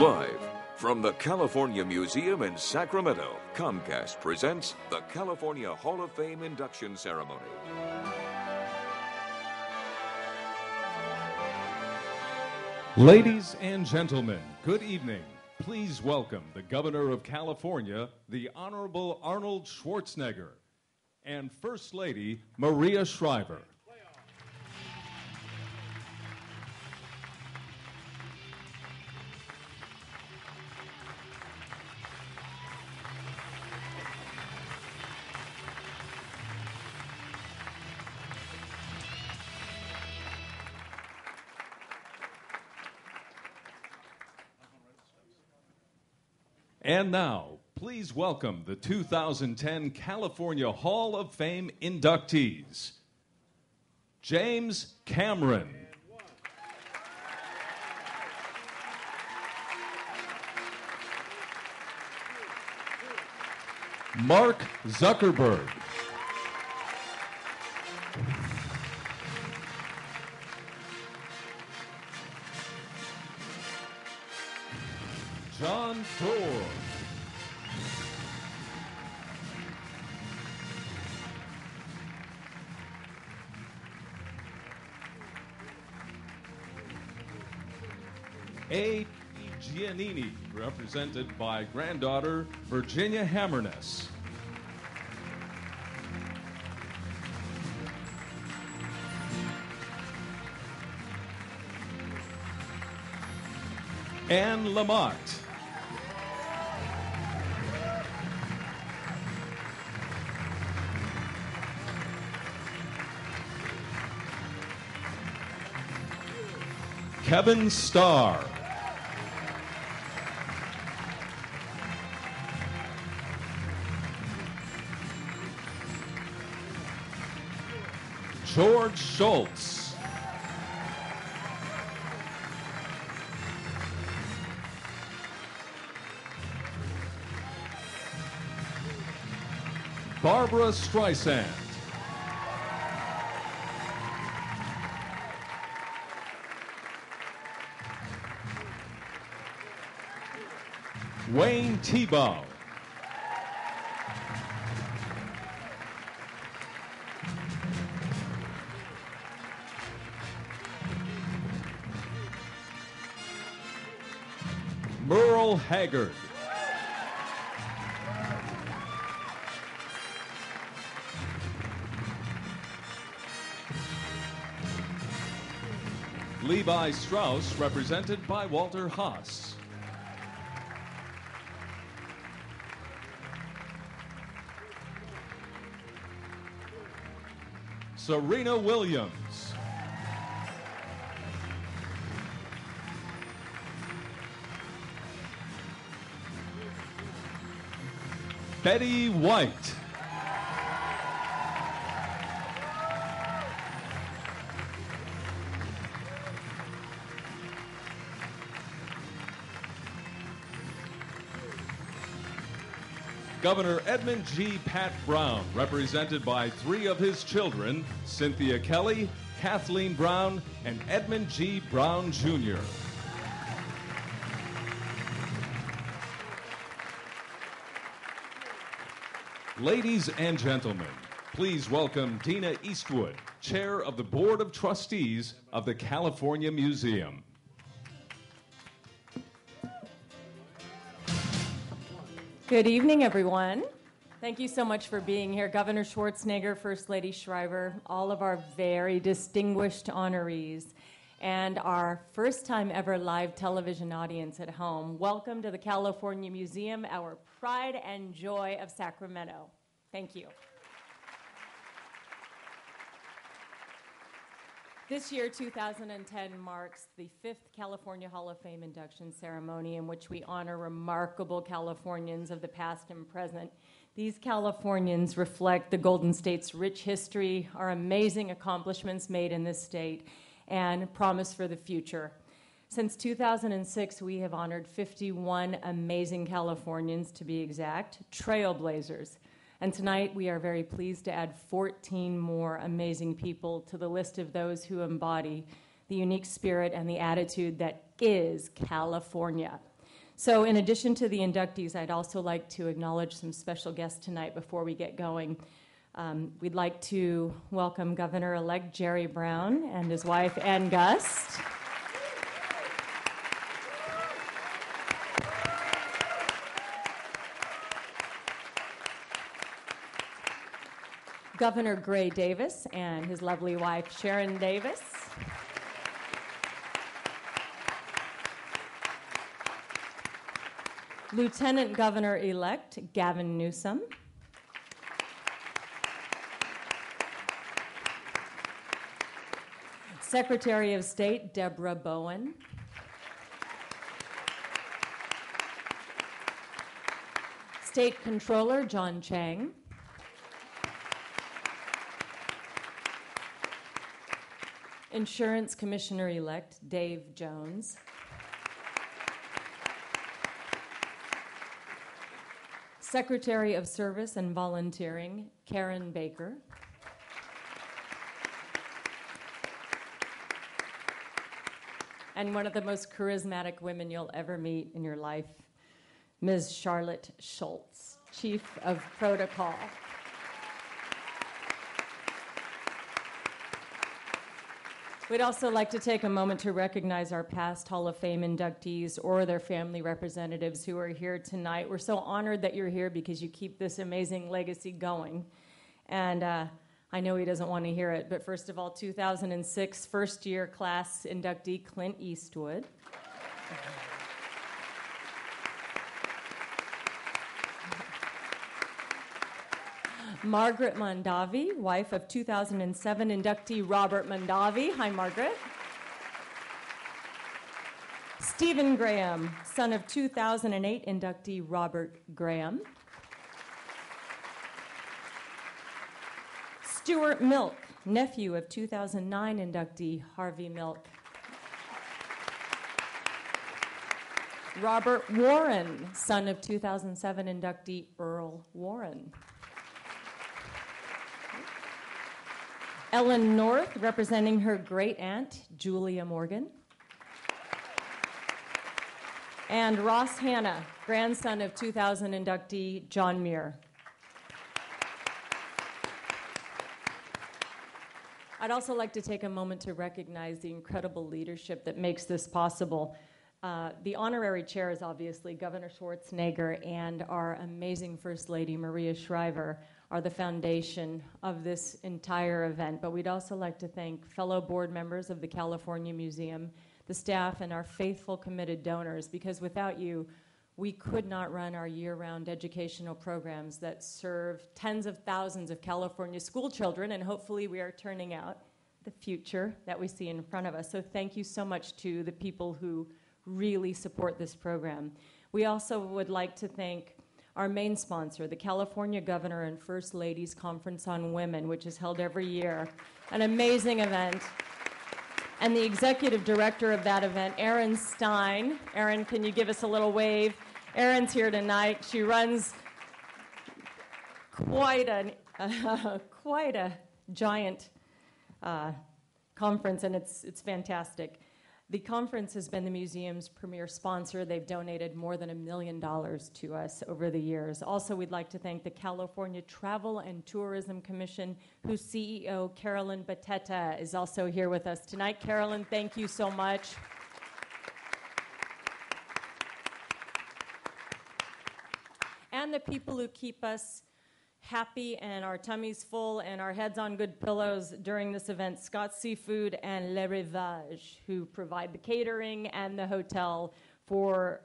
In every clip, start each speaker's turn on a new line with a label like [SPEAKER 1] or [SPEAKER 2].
[SPEAKER 1] Live from the California Museum in Sacramento, Comcast presents the California Hall of Fame Induction Ceremony.
[SPEAKER 2] Ladies and gentlemen, good evening. Please welcome the Governor of California, the Honorable Arnold Schwarzenegger, and First Lady Maria Shriver. And now, please welcome the 2010 California Hall of Fame inductees. James Cameron. Mark Zuckerberg. John Doerr. A. Giannini, represented by granddaughter Virginia Hammerness. Anne Lamott. Kevin Starr. George Schultz. Barbara Streisand. Wayne Thiebaud. Merle Haggard. Levi Strauss, represented by Walter Haas. Serena Williams. Betty White. Governor Edmund G. Pat Brown, represented by three of his children, Cynthia Kelly, Kathleen Brown, and Edmund G. Brown, Jr. Ladies and gentlemen, please welcome Dina Eastwood, Chair of the Board of Trustees of the California Museum.
[SPEAKER 3] Good evening, everyone. Thank you so much for being here. Governor Schwarzenegger, First Lady Shriver, all of our very distinguished honorees, and our first time ever live television audience at home. Welcome to the California Museum, our pride and joy of Sacramento. Thank you. This year, 2010, marks the 5th California Hall of Fame induction ceremony in which we honor remarkable Californians of the past and present. These Californians reflect the Golden State's rich history, our amazing accomplishments made in this state, and promise for the future. Since 2006, we have honored 51 amazing Californians, to be exact, trailblazers. And tonight, we are very pleased to add 14 more amazing people to the list of those who embody the unique spirit and the attitude that is California. So in addition to the inductees, I'd also like to acknowledge some special guests tonight before we get going. We'd like to welcome Governor-elect Jerry Brown and his wife, Ann Gust. Governor Gray Davis and his lovely wife, Sharon Davis. Lieutenant Governor-elect Gavin Newsom. Secretary of State Deborah Bowen. State Controller John Chang. Insurance Commissioner-elect Dave Jones. Secretary of Service and Volunteering, Karen Baker. And one of the most charismatic women you'll ever meet in your life, Ms. Charlotte Schultz, Chief of Protocol. We'd also like to take a moment to recognize our past Hall of Fame inductees or their family representatives who are here tonight. We're so honored that you're here because you keep this amazing legacy going. And I know he doesn't want to hear it, but first of all, 2006 first-year class inductee Clint Eastwood. Margaret Mondavi, wife of 2007 inductee Robert Mondavi. Hi, Margaret. Stephen Graham, son of 2008 inductee Robert Graham. Stuart Milk, nephew of 2009 inductee Harvey Milk. Robert Warren, son of 2007 inductee Earl Warren. Ellen North, representing her great-aunt, Julia Morgan. And Ross Hanna, grandson of 2000 inductee John Muir. I'd also like to take a moment to recognize the incredible leadership that makes this possible. The honorary chair is obviously Governor Schwarzenegger, and our amazing First Lady, Maria Shriver, are the foundation of this entire event. But we'd also like to thank fellow board members of the California Museum, the staff, and our faithful, committed donors, because without you, we could not run our year-round educational programs that serve tens of thousands of California school children, and hopefully we are turning out the future that we see in front of us. So thank you so much to the people who really support this program. We also would like to thank our main sponsor, the California Governor and First Ladies Conference on Women, which is held every year, an amazing event. And the executive director of that event, Erin Stein. Erin, can you give us a little wave? Erin's here tonight. She runs quite a giant conference, and it's fantastic. The conference has been the museum's premier sponsor. They've donated more than $1 million to us over the years. Also, we'd like to thank the California Travel and Tourism Commission, whose CEO, Carolyn Bateta, is also here with us tonight. Carolyn, thank you so much. And the people who keep us happy and our tummies full and our heads on good pillows during this event, Scott Seafood and Le Rivage, who provide the catering and the hotel for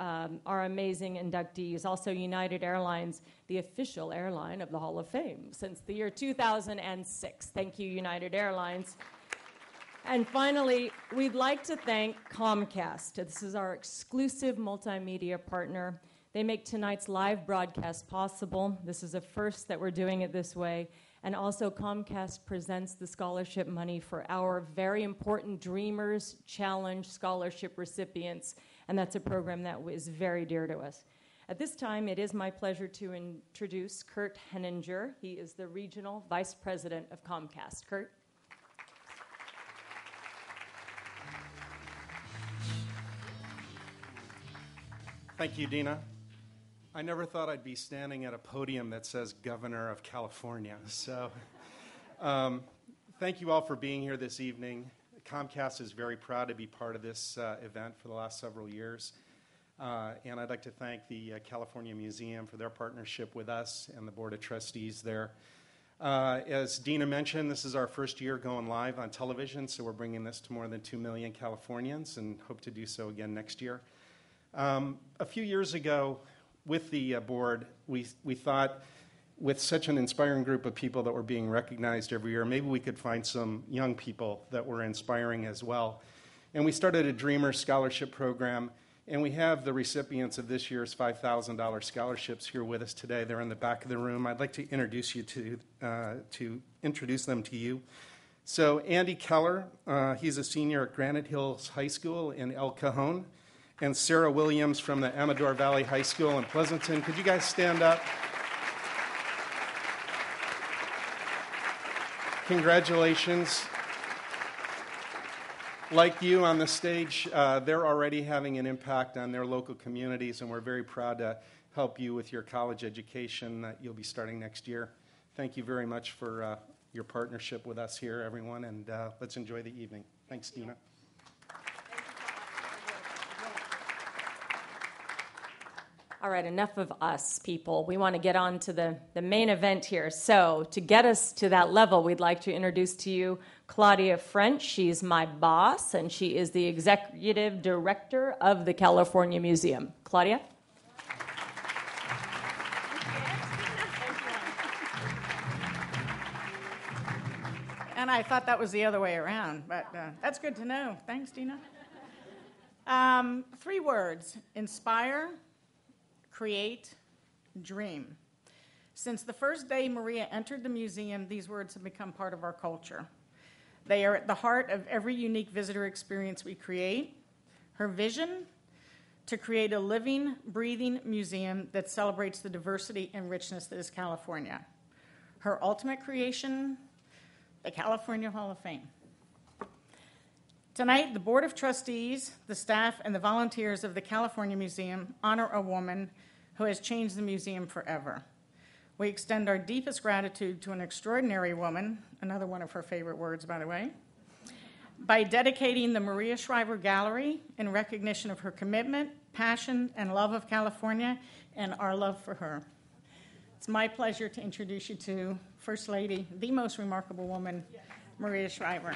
[SPEAKER 3] our amazing inductees. Also, United Airlines, the official airline of the Hall of Fame since the year 2006. Thank you, United Airlines. And finally, we'd like to thank Comcast. This is our exclusive multimedia partner. They make tonight's live broadcast possible. This is a first that we're doing it this way. And also, Comcast presents the scholarship money for our very important Dreamers Challenge scholarship recipients, and that's a program that is very dear to us. At this time, it is my pleasure to introduce Kurt Henninger. He is the Regional Vice President of Comcast. Kurt?
[SPEAKER 4] Thank you, Dina. I never thought I'd be standing at a podium that says Governor of California. So thank you all for being here this evening. Comcast is very proud to be part of this event for the last several years. And I'd like to thank the California Museum for their partnership with us and the Board of Trustees there. As Dina mentioned, this is our first year going live on television, so we're bringing this to more than 2 million Californians and hope to do so again next year. A few years ago, with the board, we thought with such an inspiring group of people that were being recognized every year, maybe we could find some young people that were inspiring as well. And we started a Dreamer Scholarship Program, and we have the recipients of this year's $5,000 scholarships here with us today. They're in the back of the room. I'd like to introduce them to you. So Andy Keller, he's a senior at Granite Hills High School in El Cajon, and Sarah Williams from the Amador Valley High School in Pleasanton. Could you guys stand up? Congratulations. Like you on the stage, they're already having an impact on their local communities, and we're very proud to help you with your college education that you'll be starting next year. Thank you very much for your partnership with us here, everyone, and let's enjoy the evening. Thanks, Dina.
[SPEAKER 3] All right, enough of us, people. We want to get on to the main event here. So to get us to that level, we'd like to introduce to you Claudia French. She's my boss, and she is the executive director of the California Museum. Claudia?
[SPEAKER 5] And I thought that was the other way around, but that's good to know. Thanks, Dina. 3 words: inspire, create, dream. Since the first day Maria entered the museum, these words have become part of our culture. They are at the heart of every unique visitor experience we create. Her vision: to create a living, breathing museum that celebrates the diversity and richness that is California. Her ultimate creation: the California Hall of Fame. Tonight, the Board of Trustees, the staff, and the volunteers of the California Museum honor a woman who has changed the museum forever. We extend our deepest gratitude to an extraordinary woman, another one of her favorite words, by the way, by dedicating the Maria Shriver Gallery in recognition of her commitment, passion, and love of California, and our love for her. It's my pleasure to introduce you to First Lady, the most remarkable woman, Maria Shriver.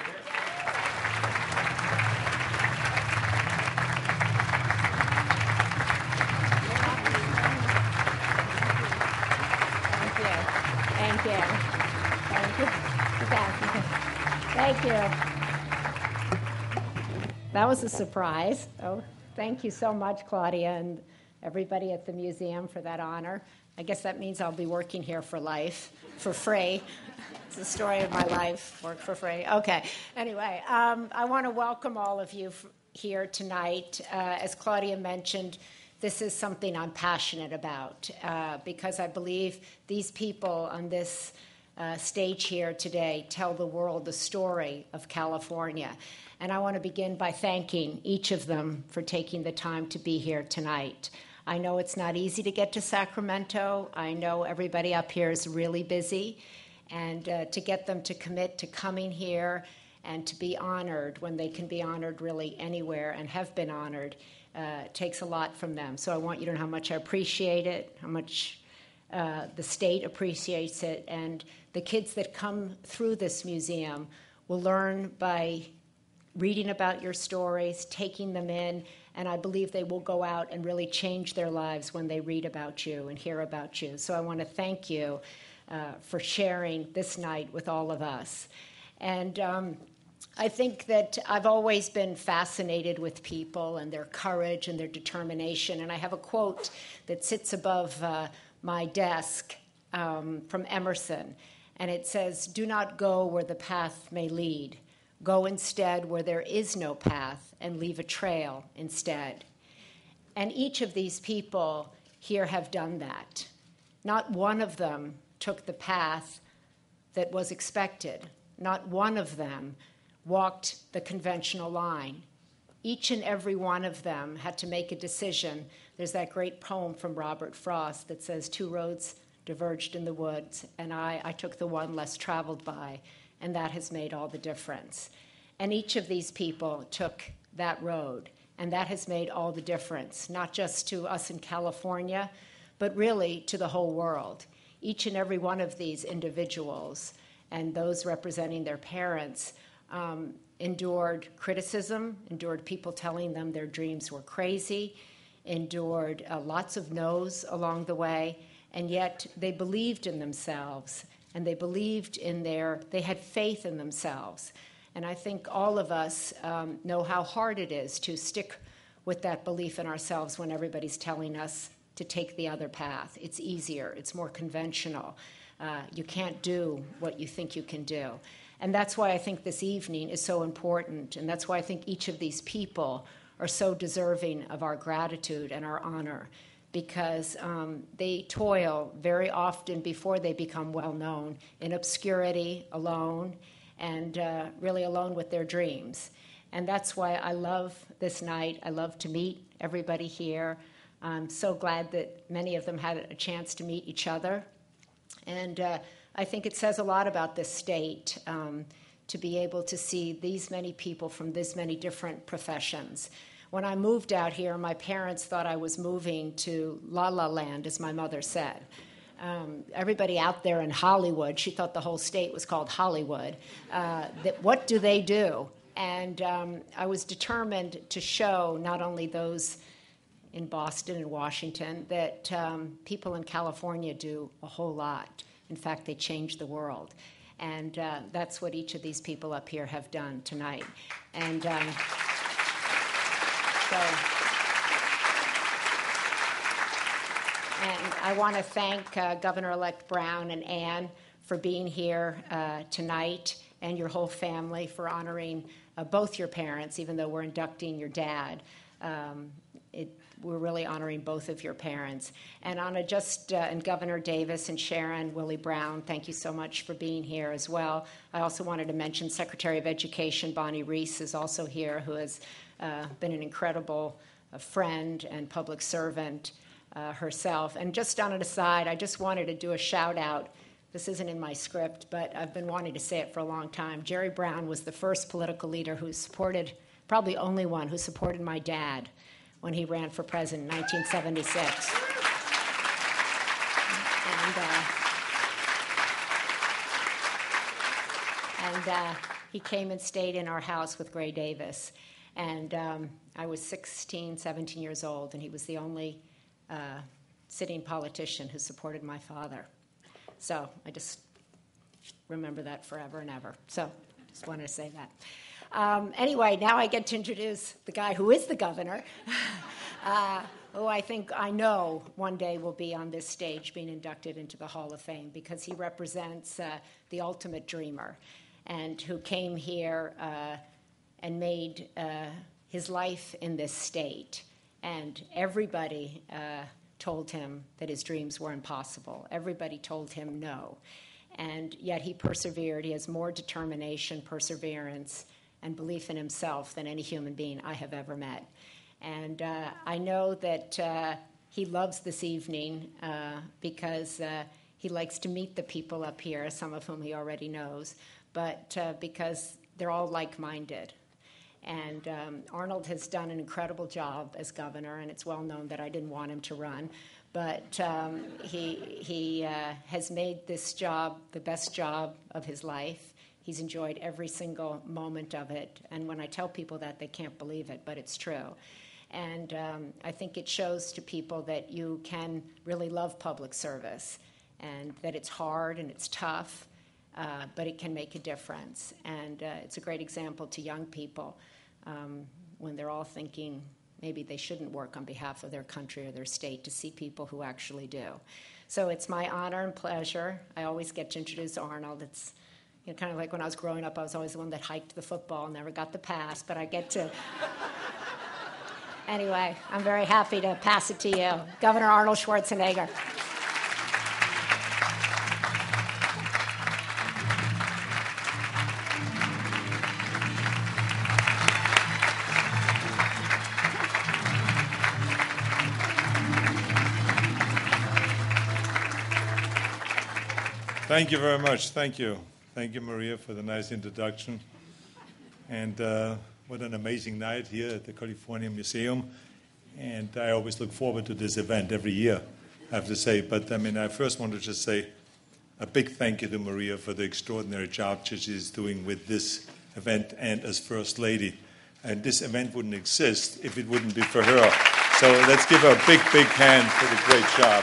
[SPEAKER 6] Thank you. Thank you. That was a surprise. Oh, thank you so much, Claudia, and everybody at the museum for that honor. I guess that means I'll be working here for life, for free. It's the story of my life, work for free. Okay. Anyway, I want to welcome all of you here tonight. As Claudia mentioned, this is something I'm passionate about because I believe these people on this stage here today tell the world the story of California. And I want to begin by thanking each of them for taking the time to be here tonight. I know it's not easy to get to Sacramento. I know everybody up here is really busy. And to get them to commit to coming here and to be honored when they can be honored really anywhere and have been honored takes a lot from them. So I want you to know how much I appreciate it, how much the state appreciates it, and the kids that come through this museum will learn by reading about your stories, taking them in, and I believe they will go out and really change their lives when they read about you and hear about you. So I want to thank you for sharing this night with all of us. And I think that I've always been fascinated with people and their courage and their determination. And I have a quote that sits above my desk from Emerson. And it says, "Do not go where the path may lead. Go instead where there is no path and leave a trail instead." And each of these people here have done that. Not one of them took the path that was expected. Not one of them walked the conventional line. Each and every one of them had to make a decision. There's that great poem from Robert Frost that says, 2 roads diverged in the woods, and I took the one less traveled by, and that has made all the difference. And each of these people took that road, and that has made all the difference, not just to us in California, but really to the whole world. Each and every one of these individuals and those representing their parents endured criticism, endured people telling them their dreams were crazy, endured lots of no's along the way, and yet they believed in themselves, and they had faith in themselves. And I think all of us know how hard it is to stick with that belief in ourselves when everybody's telling us to take the other path. It's easier, it's more conventional. You can't do what you think you can do. And that's why I think this evening is so important, and that's why I think each of these people are so deserving of our gratitude and our honor, because they toil very often before they become well known in obscurity, alone, and really alone with their dreams. And that's why I love this night. I love to meet everybody here. I'm so glad that many of them had a chance to meet each other. And I think it says a lot about this state to be able to see these many people from this many different professions. When I moved out here, my parents thought I was moving to La La Land, as my mother said. Everybody out there in Hollywood, she thought the whole state was called Hollywood. What do they do? And I was determined to show not only those in Boston and Washington that people in California do a whole lot. In fact, they change the world. And that's what each of these people up here have done tonight. And and I want to thank Governor-elect Brown and Ann for being here tonight, and your whole family for honoring both your parents, even though we're inducting your dad. We're really honoring both of your parents. And and Governor Davis and Sharon, Willie Brown, thank you so much for being here as well. I also wanted to mention Secretary of Education Bonnie Reese is also here, who has been an incredible friend and public servant herself. And just on an aside, I just wanted to do a shout out. This isn't in my script, but I've been wanting to say it for a long time. Jerry Brown was the first political leader who supported, probably only one, who supported my dad when he ran for president in 1976. And he came and stayed in our house with Gray Davis. And I was 16, 17 years old, and he was the only sitting politician who supported my father. So I just remember that forever and ever. So just wanted to say that. Anyway, now I get to introduce the guy who is the governor, who I know one day will be on this stage being inducted into the Hall of Fame, because he represents the ultimate dreamer, and who came here and made his life in this state. And everybody told him that his dreams were impossible. Everybody told him no. And yet he persevered. He has more determination, perseverance, and belief in himself than any human being I have ever met. And I know that he loves this evening because he likes to meet the people up here, some of whom he already knows, but because they're all like-minded. And Arnold has done an incredible job as governor, and it's well known that I didn't want him to run. But he has made this job the best job of his life. He's enjoyed every single moment of it. And when I tell people that, they can't believe it, but it's true. And I think it shows to people that you can really love public service, and that it's hard and it's tough, but it can make a difference. And it's a great example to young people when they're all thinking maybe they shouldn't work on behalf of their country or their state, to see people who actually do. So it's my honor and pleasure. I always get to introduce Arnold. It's kind of like when I was growing up, I was always the one that hiked the football, never got the pass, but I get to. Anyway, I'm very happy to pass it to you. Governor Arnold Schwarzenegger.
[SPEAKER 7] Thank you very much. Thank you. Thank you, Maria, for the nice introduction. And what an amazing night here at the California Museum. And I always look forward to this event every year, I have to say. But, I first want to just say a big thank you to Maria for the extraordinary job she's doing with this event and as First Lady. And this event wouldn't exist if it wouldn't be for her. So let's give her a big, big hand for the great job.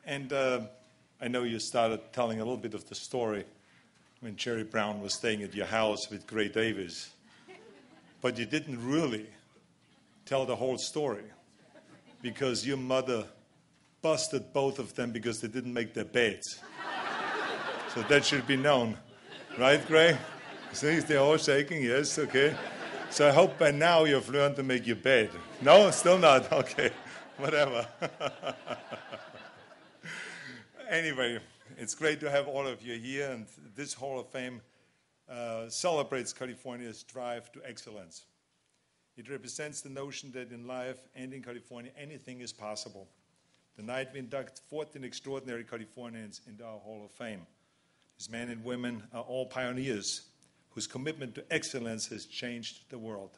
[SPEAKER 7] And I know you started telling a little bit of the story when Jerry Brown was staying at your house with Gray Davis. But you didn't really tell the whole story because your mother busted both of them because they didn't make their beds. So that should be known. Right, Gray? See, they're all shaking, yes, okay. So I hope by now you've learned to make your bed. No, still not? Okay, whatever. Anyway, it's great to have all of you here, and this Hall of Fame celebrates California's drive to excellence. It represents the notion that in life and in California, anything is possible. Tonight, we induct 14 extraordinary Californians into our Hall of Fame. These men and women are all pioneers whose commitment to excellence has changed the world.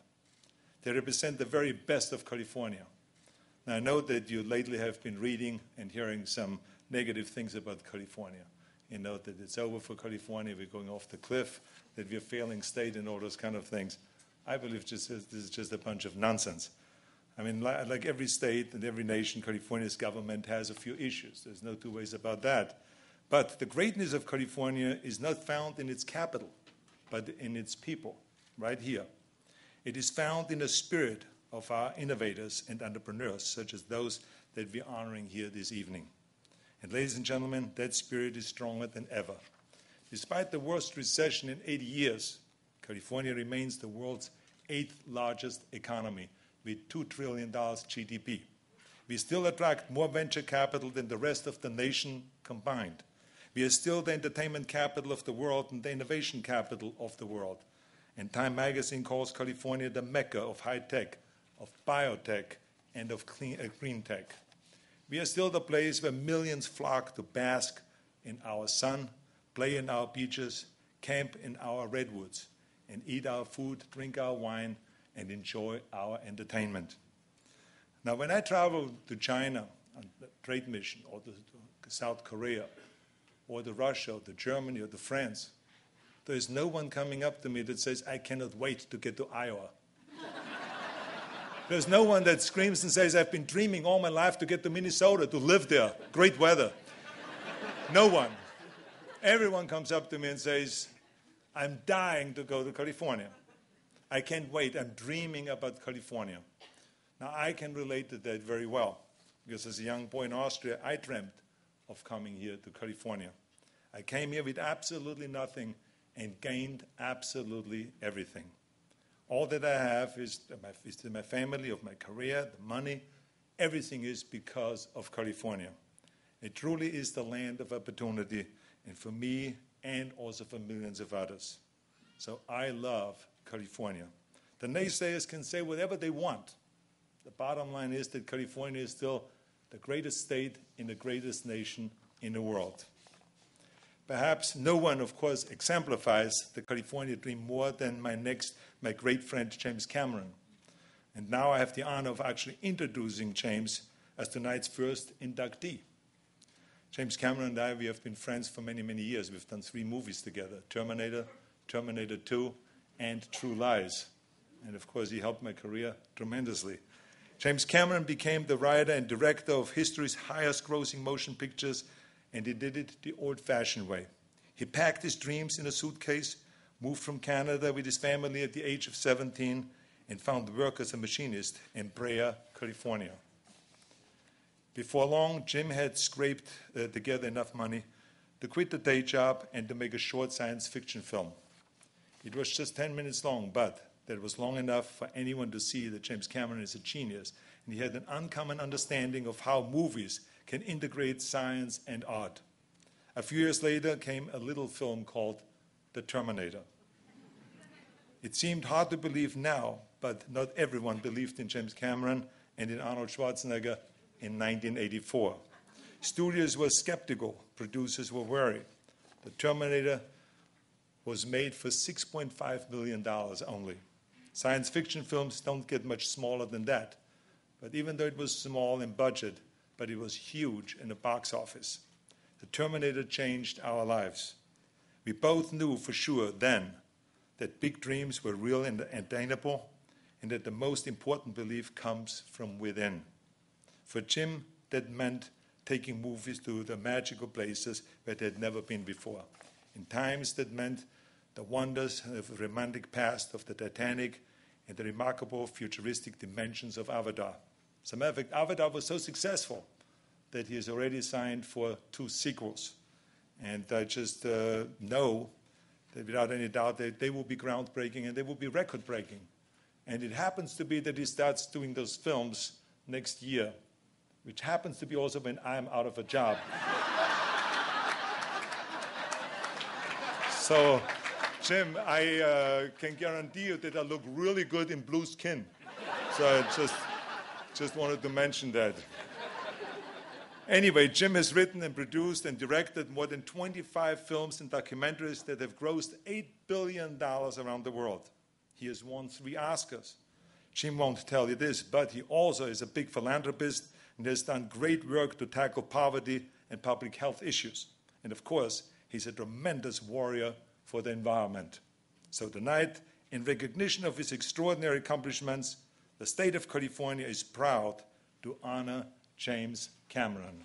[SPEAKER 7] They represent the very best of California. Now, I know that you lately have been reading and hearing some negative things about California. You know that it's over for California, we're going off the cliff, that we're a failing state and all those kind of things. I believe this is just a bunch of nonsense. Like every state and every nation, California's government has a few issues. There's no two ways about that. But the greatness of California is not found in its capital, but in its people, right here. It is found in the spirit of our innovators and entrepreneurs, such as those that we're honoring here this evening. And ladies and gentlemen, that spirit is stronger than ever. Despite the worst recession in 80 years, California remains the world's 8th largest economy with $2 trillion GDP. We still attract more venture capital than the rest of the nation combined. We are still the entertainment capital of the world and the innovation capital of the world. And Time magazine calls California the mecca of high tech, of biotech, and of green tech. We are still the place where millions flock to bask in our sun, play in our beaches, camp in our redwoods, and eat our food, drink our wine, and enjoy our entertainment. Now, when I travel to China on a trade mission, or to South Korea, or to Russia, or to Germany, or to France, there is no one coming up to me that says, I cannot wait to get to Iowa. There's no one that screams and says, I've been dreaming all my life to get to Minnesota, to live there, great weather. No one. Everyone comes up to me and says, I'm dying to go to California. I can't wait. I'm dreaming about California. Now, I can relate to that very well, because as a young boy in Austria, I dreamt of coming here to California. I came here with absolutely nothing and gained absolutely everything. All that I have is my family, of my career, the money. Everything is because of California. It truly is the land of opportunity, and for me and also for millions of others. So I love California. The naysayers can say whatever they want. The bottom line is that California is still the greatest state in the greatest nation in the world. Perhaps no one, of course, exemplifies the California dream more than my great friend James Cameron. And now I have the honor of actually introducing James as tonight's first inductee. James Cameron and I, we have been friends for many, many years. We've done 3 movies together, Terminator, Terminator 2, and True Lies. And of course, he helped my career tremendously. James Cameron became the writer and director of history's highest grossing motion pictures, and he did it the old-fashioned way. He packed his dreams in a suitcase, moved from Canada with his family at the age of 17, and found work as a machinist in Brea, California. Before long, Jim had scraped together enough money to quit the day job and to make a short science fiction film. It was just 10 minutes long, but that was long enough for anyone to see that James Cameron is a genius, and he had an uncommon understanding of how movies can integrate science and art. A few years later came a little film called The Terminator. It seemed hard to believe now, but not everyone believed in James Cameron, and in Arnold Schwarzenegger in 1984. Studios were skeptical. Producers were worried. The Terminator was made for $6.5 million only. Science fiction films don't get much smaller than that. But even though it was small in budget, but it was huge in the box office. The Terminator changed our lives. We both knew for sure then that big dreams were real and attainable, and that the most important belief comes from within. For Jim, that meant taking movies to the magical places where they had never been before. In times that meant the wonders of the romantic past of the Titanic and the remarkable futuristic dimensions of Avatar. As a matter of fact, Avatar was so successful that he has already signed for 2 sequels. And I just know that without any doubt that they will be groundbreaking and they will be record-breaking. And it happens to be that he starts doing those films next year, which happens to be also when I'm out of a job. So, Jim, I can guarantee you that I look really good in blue skin. So I just wanted to mention that. Anyway, Jim has written and produced and directed more than 25 films and documentaries that have grossed $8 billion around the world. He has won 3 Oscars. Jim won't tell you this, but he also is a big philanthropist and has done great work to tackle poverty and public health issues. And of course, he's a tremendous warrior for the environment. So tonight, in recognition of his extraordinary accomplishments, the state of California is proud to honor James Cameron.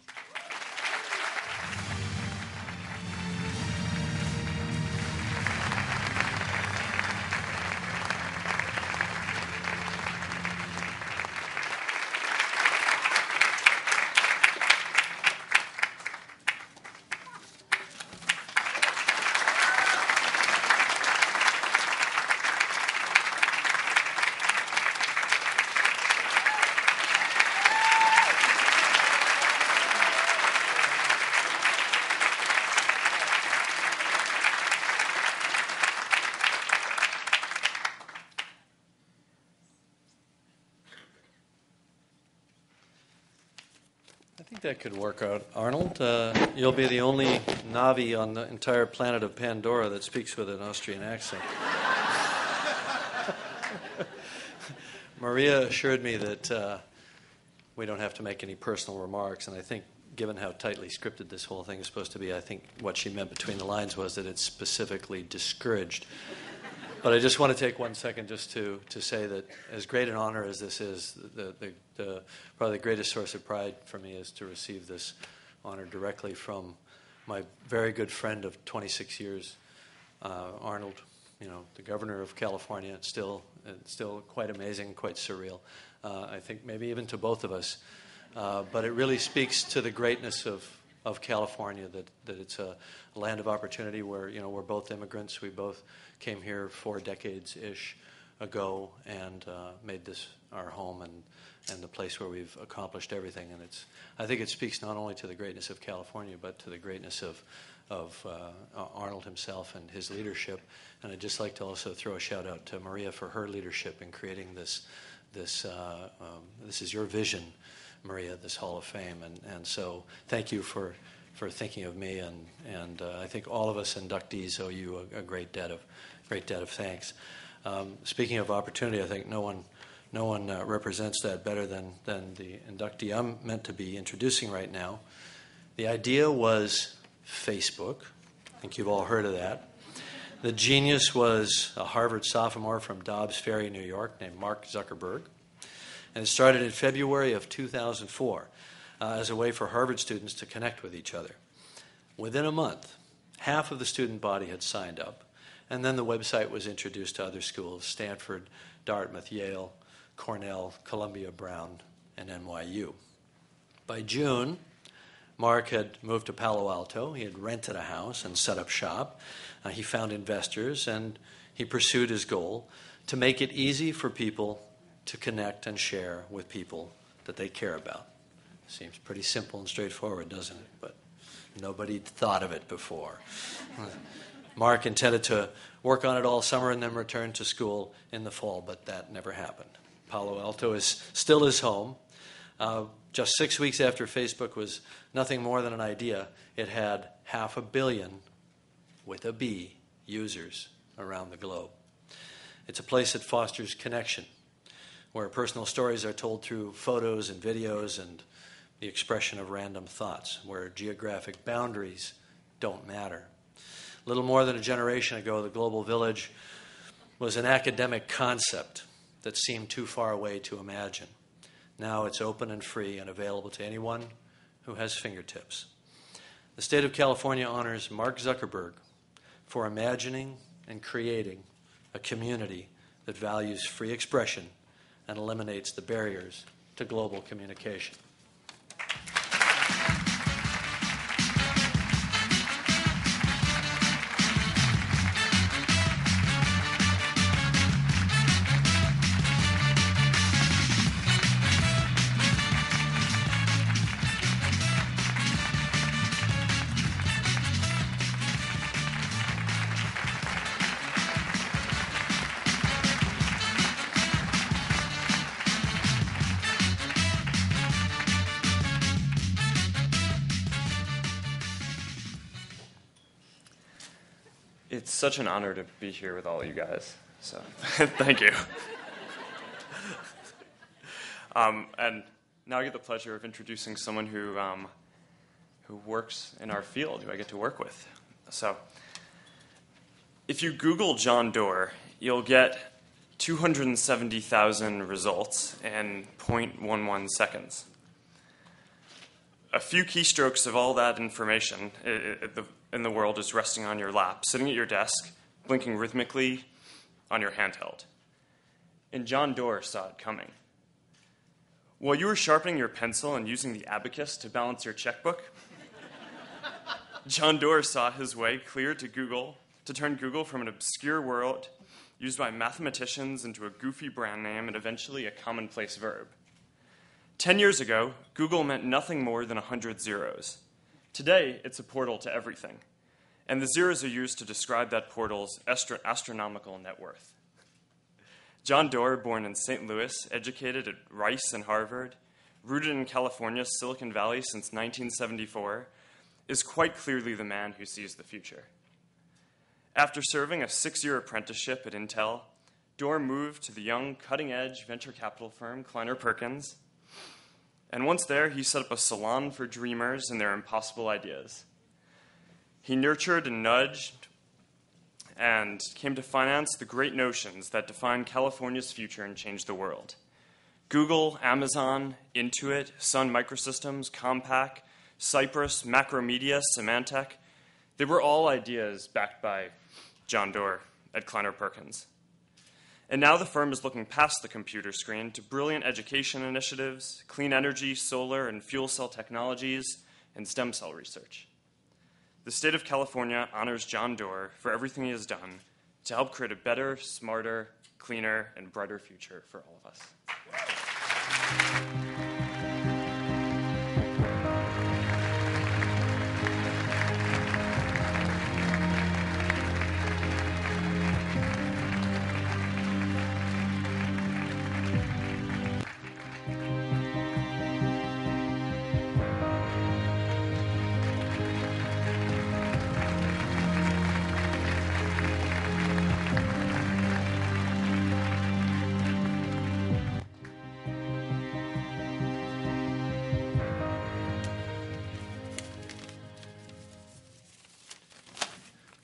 [SPEAKER 8] I think that could work out, Arnold. You'll be the only Navi on the entire planet of Pandora that speaks with an Austrian accent. Maria assured me that we don't have to make any personal remarks, and I think given how tightly scripted this whole thing is supposed to be, I think what she meant between the lines was that it's specifically discouraged. But I just want to take 1 second just to say that as great an honor as this is, probably the greatest source of pride for me is to receive this honor directly from my very good friend of 26 years, Arnold, the governor of California. It's still quite amazing, quite surreal, I think maybe even to both of us. But it really speaks to the greatness of California, that it's a land of opportunity where, we're both immigrants. We both came here 4 decades-ish ago and made this our home and the place where we've accomplished everything. And I think it speaks not only to the greatness of California, but to the greatness of Arnold himself and his leadership. And I'd just like to also throw a shout out to Maria for her leadership in creating this is your vision, Maria, this Hall of Fame. And so thank you for thinking of me, and I think all of us inductees owe you a great debt of thanks. Speaking of opportunity, I think no one represents that better than the inductee I'm meant to be introducing right now. The idea was Facebook. I think you've all heard of that. The genius was a Harvard sophomore from Dobbs Ferry, New York, named Mark Zuckerberg. And it started in February of 2004 as a way for Harvard students to connect with each other. Within a month, half of the student body had signed up, and then the website was introduced to other schools: Stanford, Dartmouth, Yale, Cornell, Columbia, Brown, and NYU. By June, Mark had moved to Palo Alto. He had rented a house and set up shop. He found investors, and he pursued his goal to make it easy for people to connect and share with people that they care about. Seems pretty simple and straightforward, doesn't it? But nobody thought of it before. Mark intended to work on it all summer and then return to school in the fall, but that never happened. Palo Alto is still his home. Just 6 weeks after Facebook was nothing more than an idea, it had 500 million, with a B, users around the globe. It's a place that fosters connection, where personal stories are told through photos and videos and the expression of random thoughts, where geographic boundaries don't matter. A little more than a generation ago, the global village was an academic concept that seemed too far away to imagine. Now it's open and free and available to anyone who has fingertips. The state of California honors Mark Zuckerberg for imagining and creating a community that values free expression and eliminates the barriers to global communication.
[SPEAKER 9] It's such an honor to be here with all you guys, so thank you. And now I get the pleasure of introducing someone who works in our field, who I get to work with. So if you Google John Doerr, you'll get 270,000 results in 0.11 seconds. A few keystrokes of all that information in the world is resting on your lap, sitting at your desk, blinking rhythmically on your handheld. And John Doerr saw it coming. While you were sharpening your pencil and using the abacus to balance your checkbook, John Doerr saw his way clear to turn Google from an obscure word used by mathematicians into a goofy brand name and eventually a commonplace verb. 10 years ago, Google meant nothing more than 100 zeros. Today, it's a portal to everything. And the zeros are used to describe that portal's astronomical net worth. John Doerr, born in St. Louis, educated at Rice and Harvard, rooted in California's Silicon Valley since 1974, is quite clearly the man who sees the future. After serving a 6-year apprenticeship at Intel, Doerr moved to the young, cutting-edge venture capital firm Kleiner Perkins. And once there, he set up a salon for dreamers and their impossible ideas. He nurtured and nudged and came to finance the great notions that define California's future and change the world. Google, Amazon, Intuit, Sun Microsystems, Compaq, Cypress, Macromedia, Symantec, they were all ideas backed by John Doerr at Kleiner Perkins. And now the firm is looking past the computer screen to brilliant education initiatives, clean energy, solar, and fuel cell technologies, and stem cell research. The state of California honors John Doerr for everything he has done to help create a better, smarter, cleaner, and brighter future for all of us.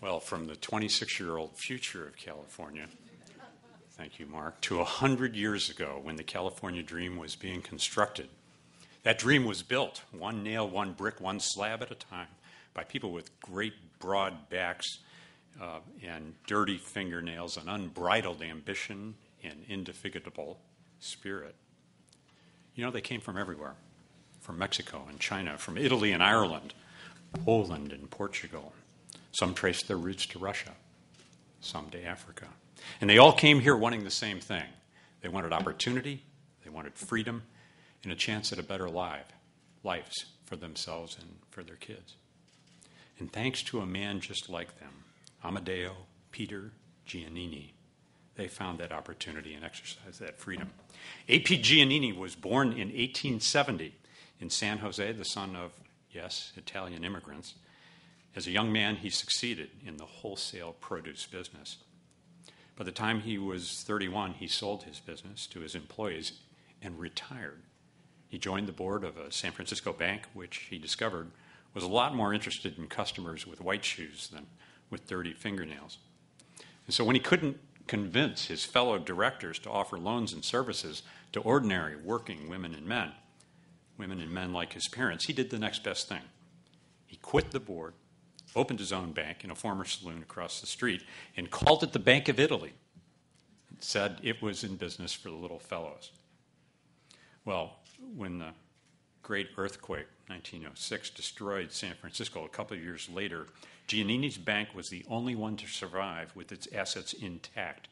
[SPEAKER 10] Well, from the 26-year-old future of California, thank you, Mark, to 100 years ago when the California dream was being constructed. That dream was built, one nail, one brick, one slab at a time, by people with great broad backs and dirty fingernails and unbridled ambition and indefatigable spirit. You know, they came from everywhere, from Mexico and China, from Italy and Ireland, Poland and Portugal. Some traced their roots to Russia, some to Africa. And they all came here wanting the same thing. They wanted opportunity, they wanted freedom, and a chance at a better lives for themselves and for their kids. And thanks to a man just like them, Amedeo Peter Giannini, they found that opportunity and exercised that freedom. A.P. Giannini was born in 1870 in San Jose, the son of, yes, Italian immigrants. As a young man, he succeeded in the wholesale produce business. By the time he was 31, he sold his business to his employees and retired. He joined the board of a San Francisco bank, which he discovered was a lot more interested in customers with white shoes than with dirty fingernails. And so when he couldn't convince his fellow directors to offer loans and services to ordinary working women and men like his parents, he did the next best thing. He quit the board, opened his own bank in a former saloon across the street, and called it the Bank of Italy. It said it was in business for the little fellows. Well, when the great earthquake, 1906, destroyed San Francisco a couple of years later, Giannini's bank was the only one to survive with its assets intact.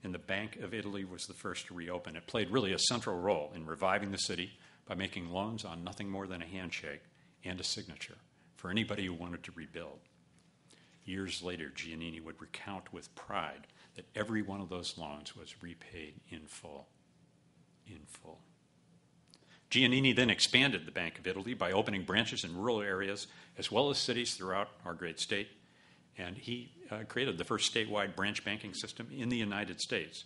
[SPEAKER 10] And the Bank of Italy was the first to reopen. It played really a central role in reviving the city by making loans on nothing more than a handshake and a signature for anybody who wanted to rebuild. Years later, Giannini would recount with pride that every one of those loans was repaid in full. In full. Giannini then expanded the Bank of Italy by opening branches in rural areas as well as cities throughout our great state. And he created the first statewide branch banking system in the United States.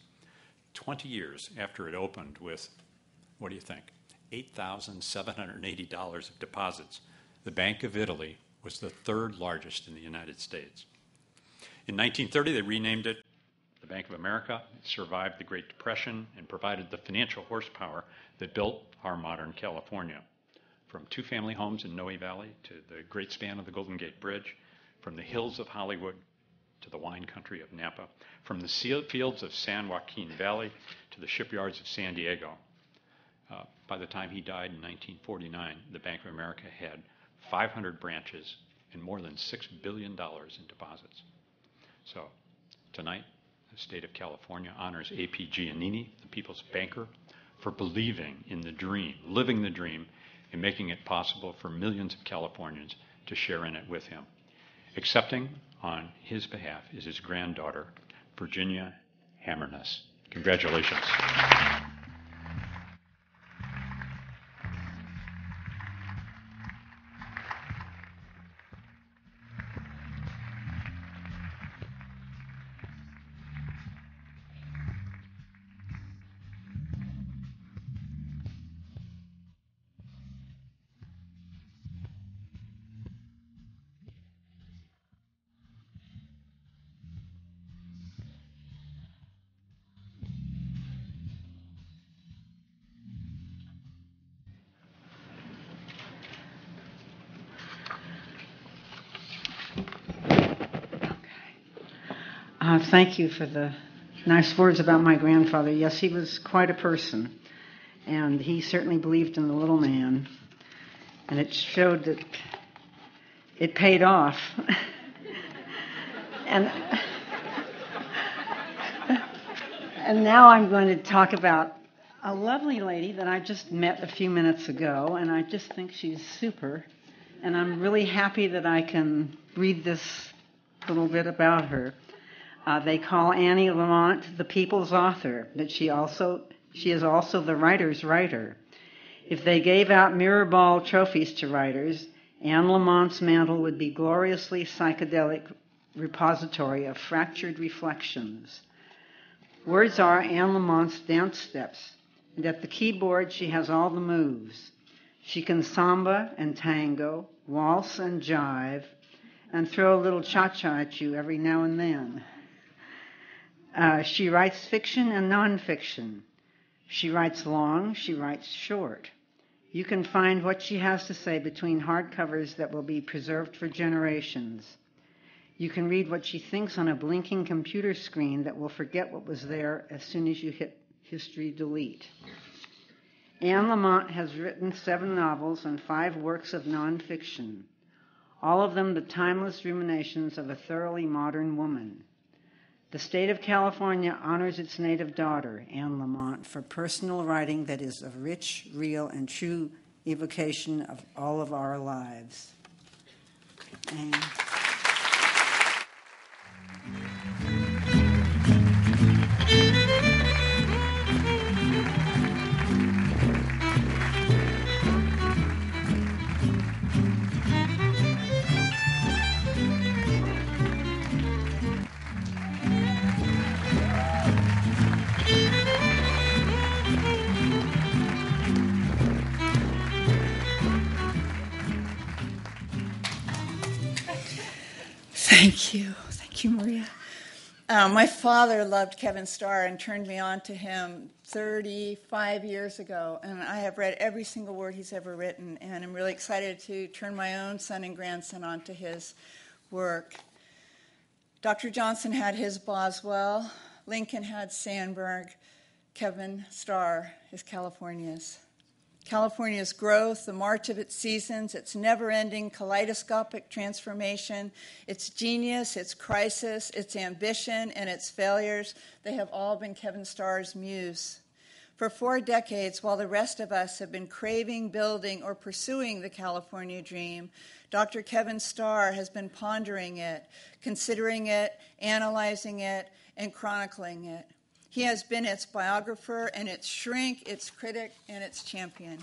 [SPEAKER 10] 20 years after it opened with, what do you think, $8,780 of deposits, the Bank of Italy was the third largest in the United States. In 1930, they renamed it the Bank of America. It survived the Great Depression and provided the financial horsepower that built our modern California. From two-family homes in Noe Valley to the great span of the Golden Gate Bridge, from the hills of Hollywood to the wine country of Napa, from the fields of San Joaquin Valley to the shipyards of San Diego. By the time he died in 1949, the Bank of America had 500 branches and more than $6 billion in deposits. So tonight, the state of California honors A.P. Giannini, the people's banker, for believing in the dream, living the dream, and making it possible for millions of Californians to share in it with him. Accepting on his behalf is his granddaughter, Virginia Hammerness. Congratulations.
[SPEAKER 11] Thank you for the nice words about my grandfather. Yes, he was quite a person, and he certainly believed in the little man, and it showed that it paid off. and now I'm going to talk about a lovely lady that I just met a few minutes ago, and I just think she's super, and I'm really happy that I can read this little bit about her. They call Annie Lamont the people's author, but she is also the writer's writer. If they gave out mirror ball trophies to writers, Anne Lamont's mantle would be gloriously psychedelic repository of fractured reflections. Words are Anne Lamont's dance steps, and at the keyboard she has all the moves. She can samba and tango, waltz and jive, and throw a little cha-cha at you every now and then. She writes fiction and nonfiction. She writes long, she writes short. You can find what she has to say between hardcovers that will be preserved for generations. You can read what she thinks on a blinking computer screen that will forget what was there as soon as you hit History Delete. Anne Lamont has written 7 novels and 5 works of nonfiction, all of them the timeless ruminations of a thoroughly modern woman. The state of California honors its native daughter, Anne Lamont, for personal writing that is a rich, real, and true evocation of all of our lives. And
[SPEAKER 12] Thank you. Thank you, Maria. My father loved Kevin Starr and turned me on to him 35 years ago, and I have read every single word he's ever written, and I'm really excited to turn my own son and grandson onto his work. Dr. Johnson had his Boswell, Lincoln had Sandburg, Kevin Starr is California's. California's growth, the march of its seasons, its never-ending kaleidoscopic transformation, its genius, its crisis, its ambition, and its failures, they have all been Kevin Starr's muse. For 4 decades, while the rest of us have been craving, building, or pursuing the California dream, Dr. Kevin Starr has been pondering it, considering it, analyzing it, and chronicling it. He has been its biographer and its shrink, its critic, and its champion.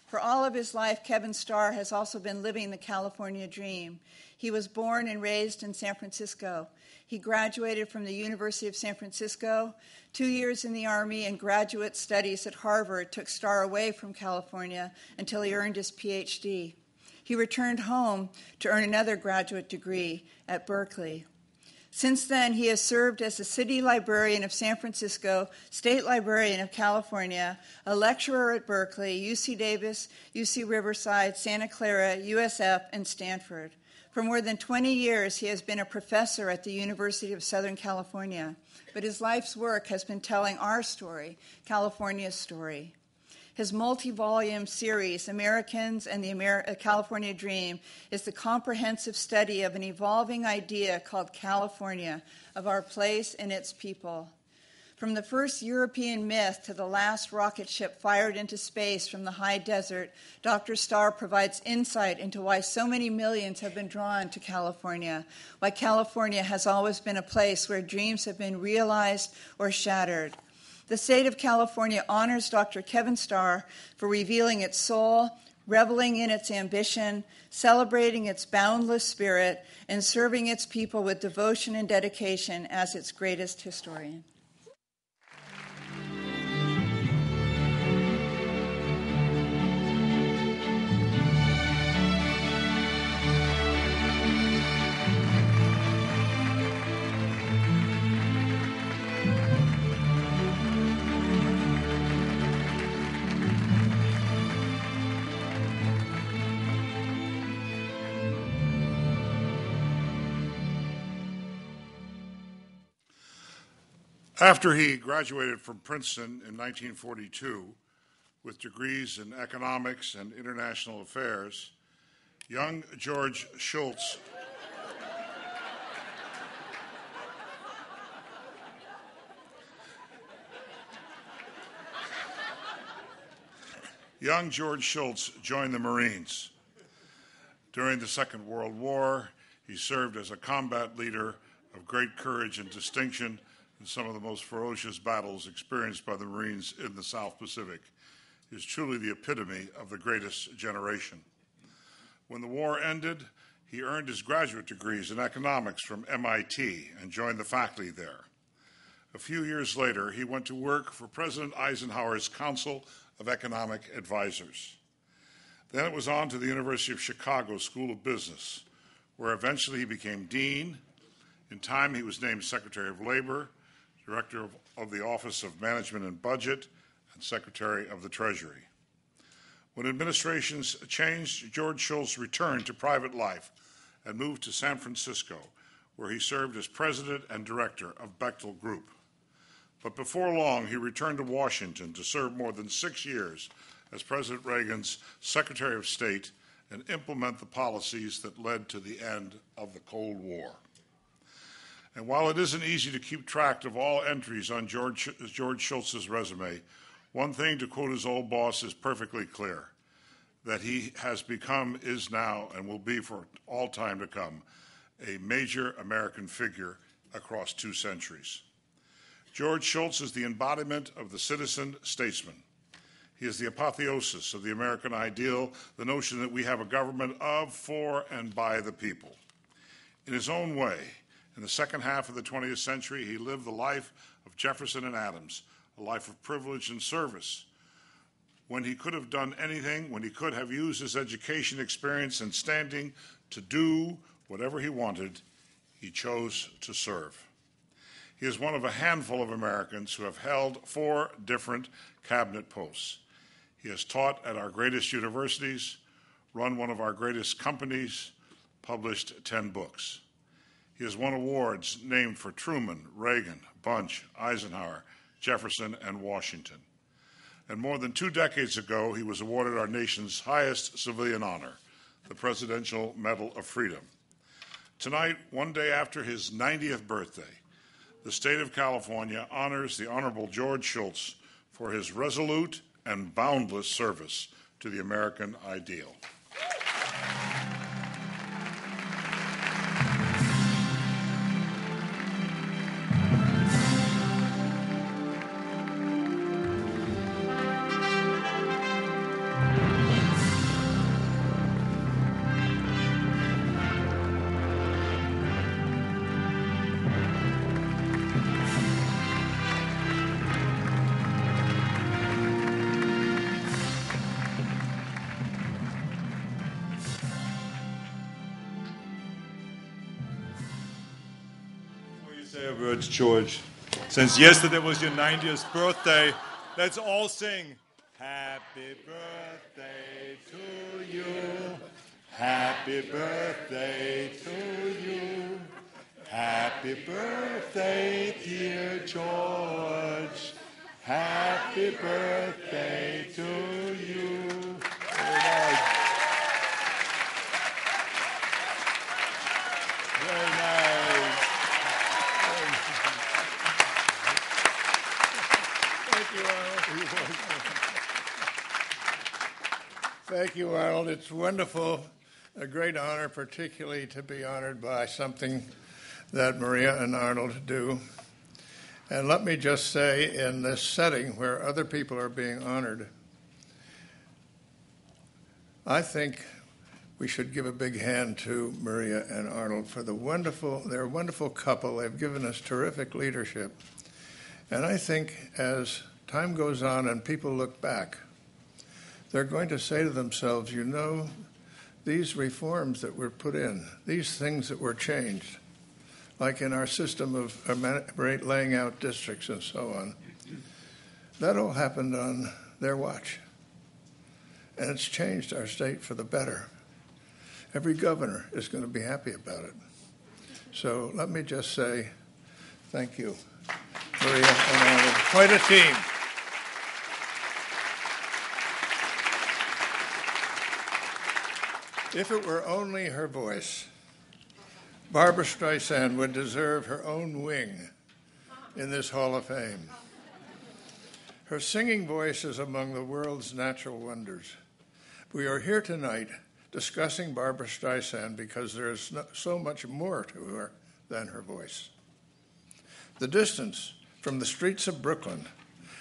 [SPEAKER 12] For all of his life, Kevin Starr has also been living the California dream. He was born and raised in San Francisco. He graduated from the University of San Francisco. 2 years in the Army and graduate studies at Harvard took Starr away from California until he earned his PhD. He returned home to earn another graduate degree at Berkeley. Since then, he has served as the city librarian of San Francisco, state librarian of California, a lecturer at Berkeley, UC Davis, UC Riverside, Santa Clara, USF, and Stanford. For more than 20 years, he has been a professor at the University of Southern California. But his life's work has been telling our story, California's story. His multi-volume series, Americans and the California Dream, is the comprehensive study of an evolving idea called California, of our place and its people. From the first European myth to the last rocket ship fired into space from the high desert, Dr. Starr provides insight into why so many millions have been drawn to California, why California has always been a place where dreams have been realized or shattered. The state of California honors Dr. Kevin Starr for revealing its soul, reveling in its ambition, celebrating its boundless spirit, and serving its people with devotion and dedication as its greatest historian.
[SPEAKER 13] After he graduated from Princeton in 1942 with degrees in economics and international affairs, young George Schultz joined the Marines. During the Second World War, he served as a combat leader of great courage and distinction in some of the most ferocious battles experienced by the Marines in the South Pacific. He is truly the epitome of the greatest generation. When the war ended, he earned his graduate degrees in economics from MIT and joined the faculty there. A few years later, he went to work for President Eisenhower's Council of Economic Advisors. Then it was on to the University of Chicago School of Business, where eventually he became dean. In time, he was named Secretary of Labor, Director of the Office of Management and Budget, and Secretary of the Treasury. When administrations changed, George Schultz returned to private life and moved to San Francisco, where he served as president and director of Bechtel Group. But before long, he returned to Washington to serve more than 6 years as President Reagan's Secretary of State and implement the policies that led to the end of the Cold War. And while it isn't easy to keep track of all entries on George Schultz's resume, one thing, to quote his old boss, is perfectly clear: that he has become, is now, and will be for all time to come, a major American figure across 2 centuries. George Schultz is the embodiment of the citizen statesman. He is the apotheosis of the American ideal, the notion that we have a government of, for, and by the people. In his own way, in the second half of the 20th century, he lived the life of Jefferson and Adams, a life of privilege and service. When he could have done anything, when he could have used his education, experience, and standing to do whatever he wanted, He chose to serve. He is one of a handful of Americans who have held 4 different cabinet posts. He has taught at our greatest universities, run one of our greatest companies, published 10 books. He has won awards named for Truman, Reagan, Bunch, Eisenhower, Jefferson, and Washington. And more than 2 decades ago, he was awarded our nation's highest civilian honor, the Presidential Medal of Freedom. Tonight, one day after his 90th birthday, the state of California honors the Honorable George Shultz for his resolute and boundless service to the American ideal.
[SPEAKER 7] Say a word, George. Since yesterday was your 90th birthday, let's all sing. Happy birthday to you. Happy birthday to you. Happy birthday, dear George. Happy birthday to you. Very nice. Very nice.
[SPEAKER 14] Thank you, Arnold. It's wonderful, a great honor, particularly to be honored by something that Maria and Arnold do. And let me just say, in this setting where other people are being honored, I think we should give a big hand to Maria and Arnold for they're a wonderful couple. They've given us terrific leadership. And I think as time goes on and people look back, they're going to say to themselves, you know, these reforms that were put in, these things that were changed, like in our system of laying out districts and so on, that all happened on their watch. And it's changed our state for the better. Every governor is going to be happy about it. So let me just say thank you, Maria and Arnold. Quite a team. If it were only her voice, Barbra Streisand would deserve her own wing in this Hall of Fame. Her singing voice is among the world's natural wonders. We are here tonight discussing Barbra Streisand because there is so much more to her than her voice. The distance from the streets of Brooklyn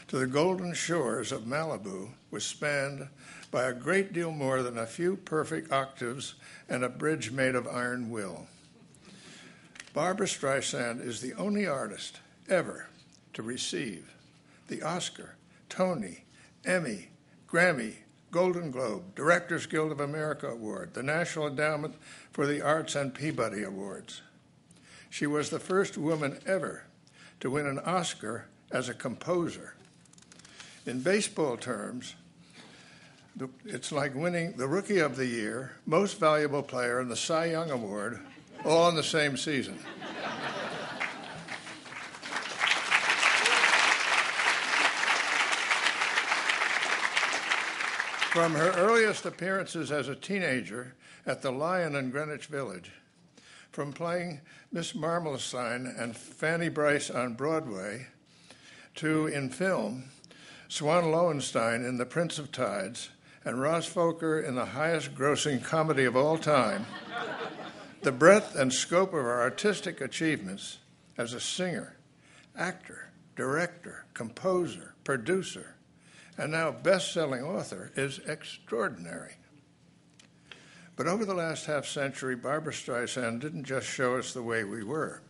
[SPEAKER 14] to the golden shores of Malibu was spanned by a great deal more than a few perfect octaves and a bridge made of iron will. Barbra Streisand is the only artist ever to receive the Oscar, Tony, Emmy, Grammy, Golden Globe, Directors Guild of America Award, the National Endowment for the Arts and Peabody Awards. She was the first woman ever to win an Oscar as a composer. In baseball terms, it's like winning the Rookie of the Year, Most Valuable Player, and the Cy Young Award all in the same season. From her earliest appearances as a teenager at the Lion in Greenwich Village, from playing Miss Marmalstein and Fanny Brice on Broadway, to, in film, Swan Lowenstein in The Prince of Tides, and Ross Fokker in the highest-grossing comedy of all time, the breadth and scope of her artistic achievements as a singer, actor, director, composer, producer, and now best-selling author is extraordinary. But over the last half-century, Barbra Streisand didn't just show us the way we were.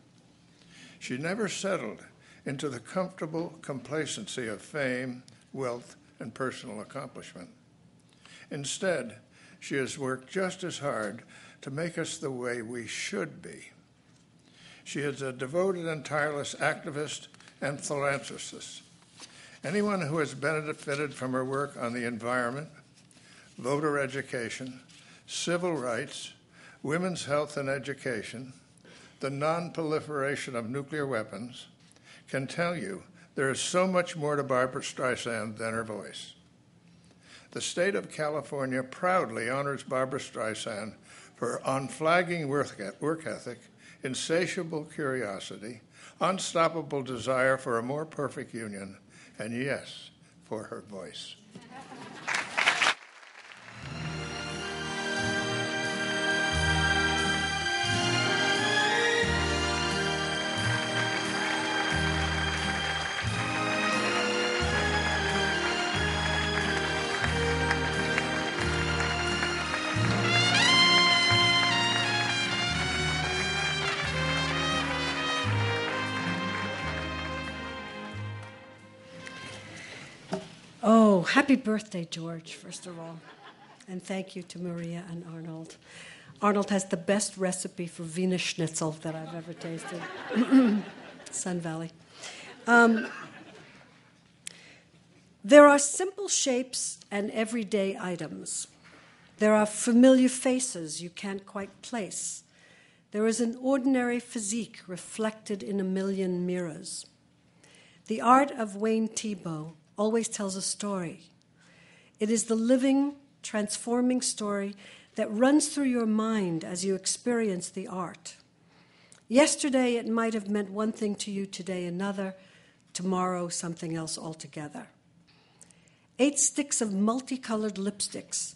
[SPEAKER 14] She never settled into the comfortable complacency of fame, wealth, and personal accomplishment. Instead, she has worked just as hard to make us the way we should be. She is a devoted and tireless activist and philanthropist. Anyone who has benefited from her work on the environment, voter education, civil rights, women's health and education, the non-proliferation of nuclear weapons, can tell you there is so much more to Barbra Streisand than her voice. The state of California proudly honors Barbra Streisand for her unflagging work ethic, insatiable curiosity, unstoppable desire for a more perfect union, and yes, for her voice.
[SPEAKER 15] Oh, happy birthday, George, first of all. And thank you to Maria and Arnold. Arnold has the best recipe for Wiener Schnitzel that I've ever tasted. Sun Valley. There are simple shapes and everyday items. There are familiar faces you can't quite place. There is an ordinary physique reflected in a million mirrors. The art of Wayne Thiebaud always tells a story. It is the living, transforming story that runs through your mind as you experience the art. Yesterday, it might have meant one thing to you, today another, tomorrow something else altogether. 8 sticks of multicolored lipsticks,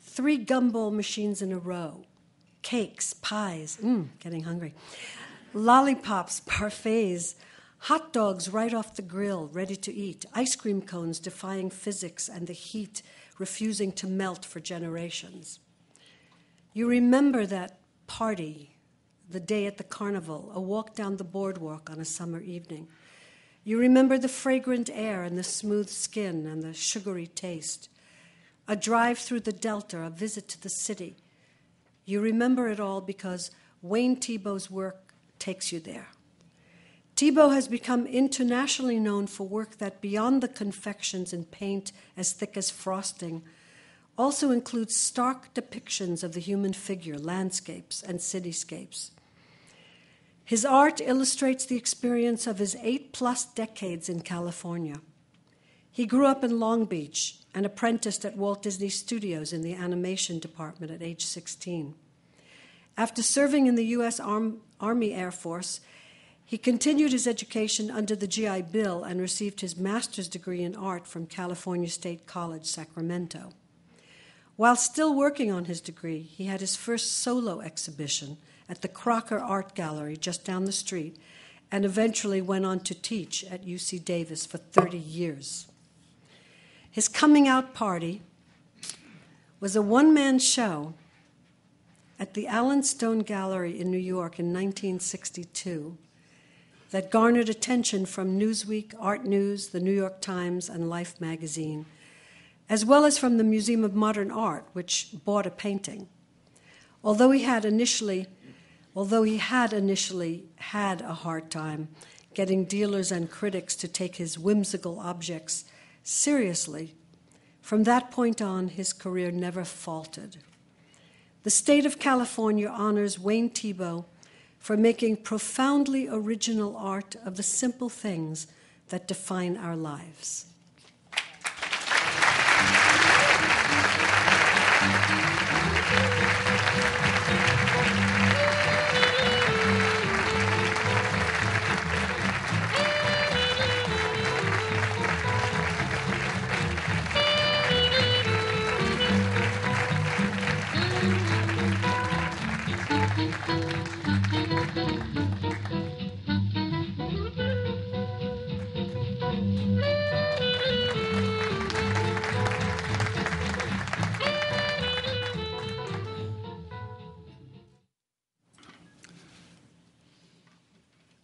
[SPEAKER 15] 3 gumball machines in a row, cakes, pies, getting hungry, lollipops, parfaits, hot dogs right off the grill, ready to eat, ice cream cones defying physics and the heat refusing to melt for generations. You remember that party, the day at the carnival, a walk down the boardwalk on a summer evening. You remember the fragrant air and the smooth skin and the sugary taste, a drive through the Delta, a visit to the city. You remember it all because Wayne Thiebaud's work takes you there. Thiebaud has become internationally known for work that, beyond the confections and paint as thick as frosting, also includes stark depictions of the human figure, landscapes, and cityscapes. His art illustrates the experience of his 8+ decades in California. He grew up in Long Beach and apprenticed at Walt Disney Studios in the animation department at age 16. After serving in the U.S. Army Air Force, he continued his education under the GI Bill and received his master's degree in art from California State College, Sacramento. While still working on his degree, he had his first solo exhibition at the Crocker Art Gallery just down the street and eventually went on to teach at UC Davis for 30 years. His coming out party was a one-man show at the Allen Stone Gallery in New York in 1962 that garnered attention from Newsweek, Art News, the New York Times, and Life magazine, as well as from the Museum of Modern Art, which bought a painting. Although he had initially had a hard time getting dealers and critics to take his whimsical objects seriously, from that point on, his career never faltered. The state of California honors Wayne Thiebaud for making profoundly original art of the simple things that define our lives.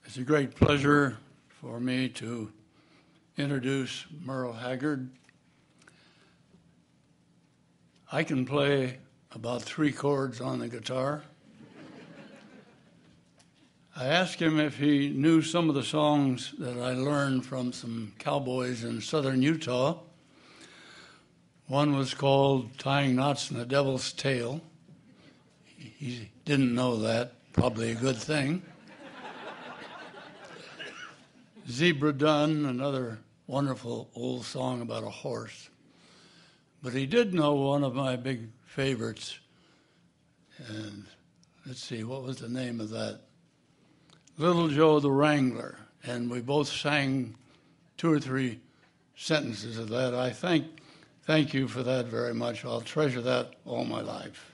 [SPEAKER 16] It's a great pleasure for me to introduce Merle Haggard. I can play about 3 chords on the guitar. I asked him if he knew some of the songs that I learned from some cowboys in southern Utah. One was called Tying Knots in the Devil's Tail. He didn't know that, probably a good thing. Zebra Dun, another wonderful old song about a horse. But he did know one of my big favorites. And let's see, what was the name of that? Little Joe the Wrangler. And we both sang 2 or 3 sentences of that. I thank you for that very much. I'll treasure that all my life.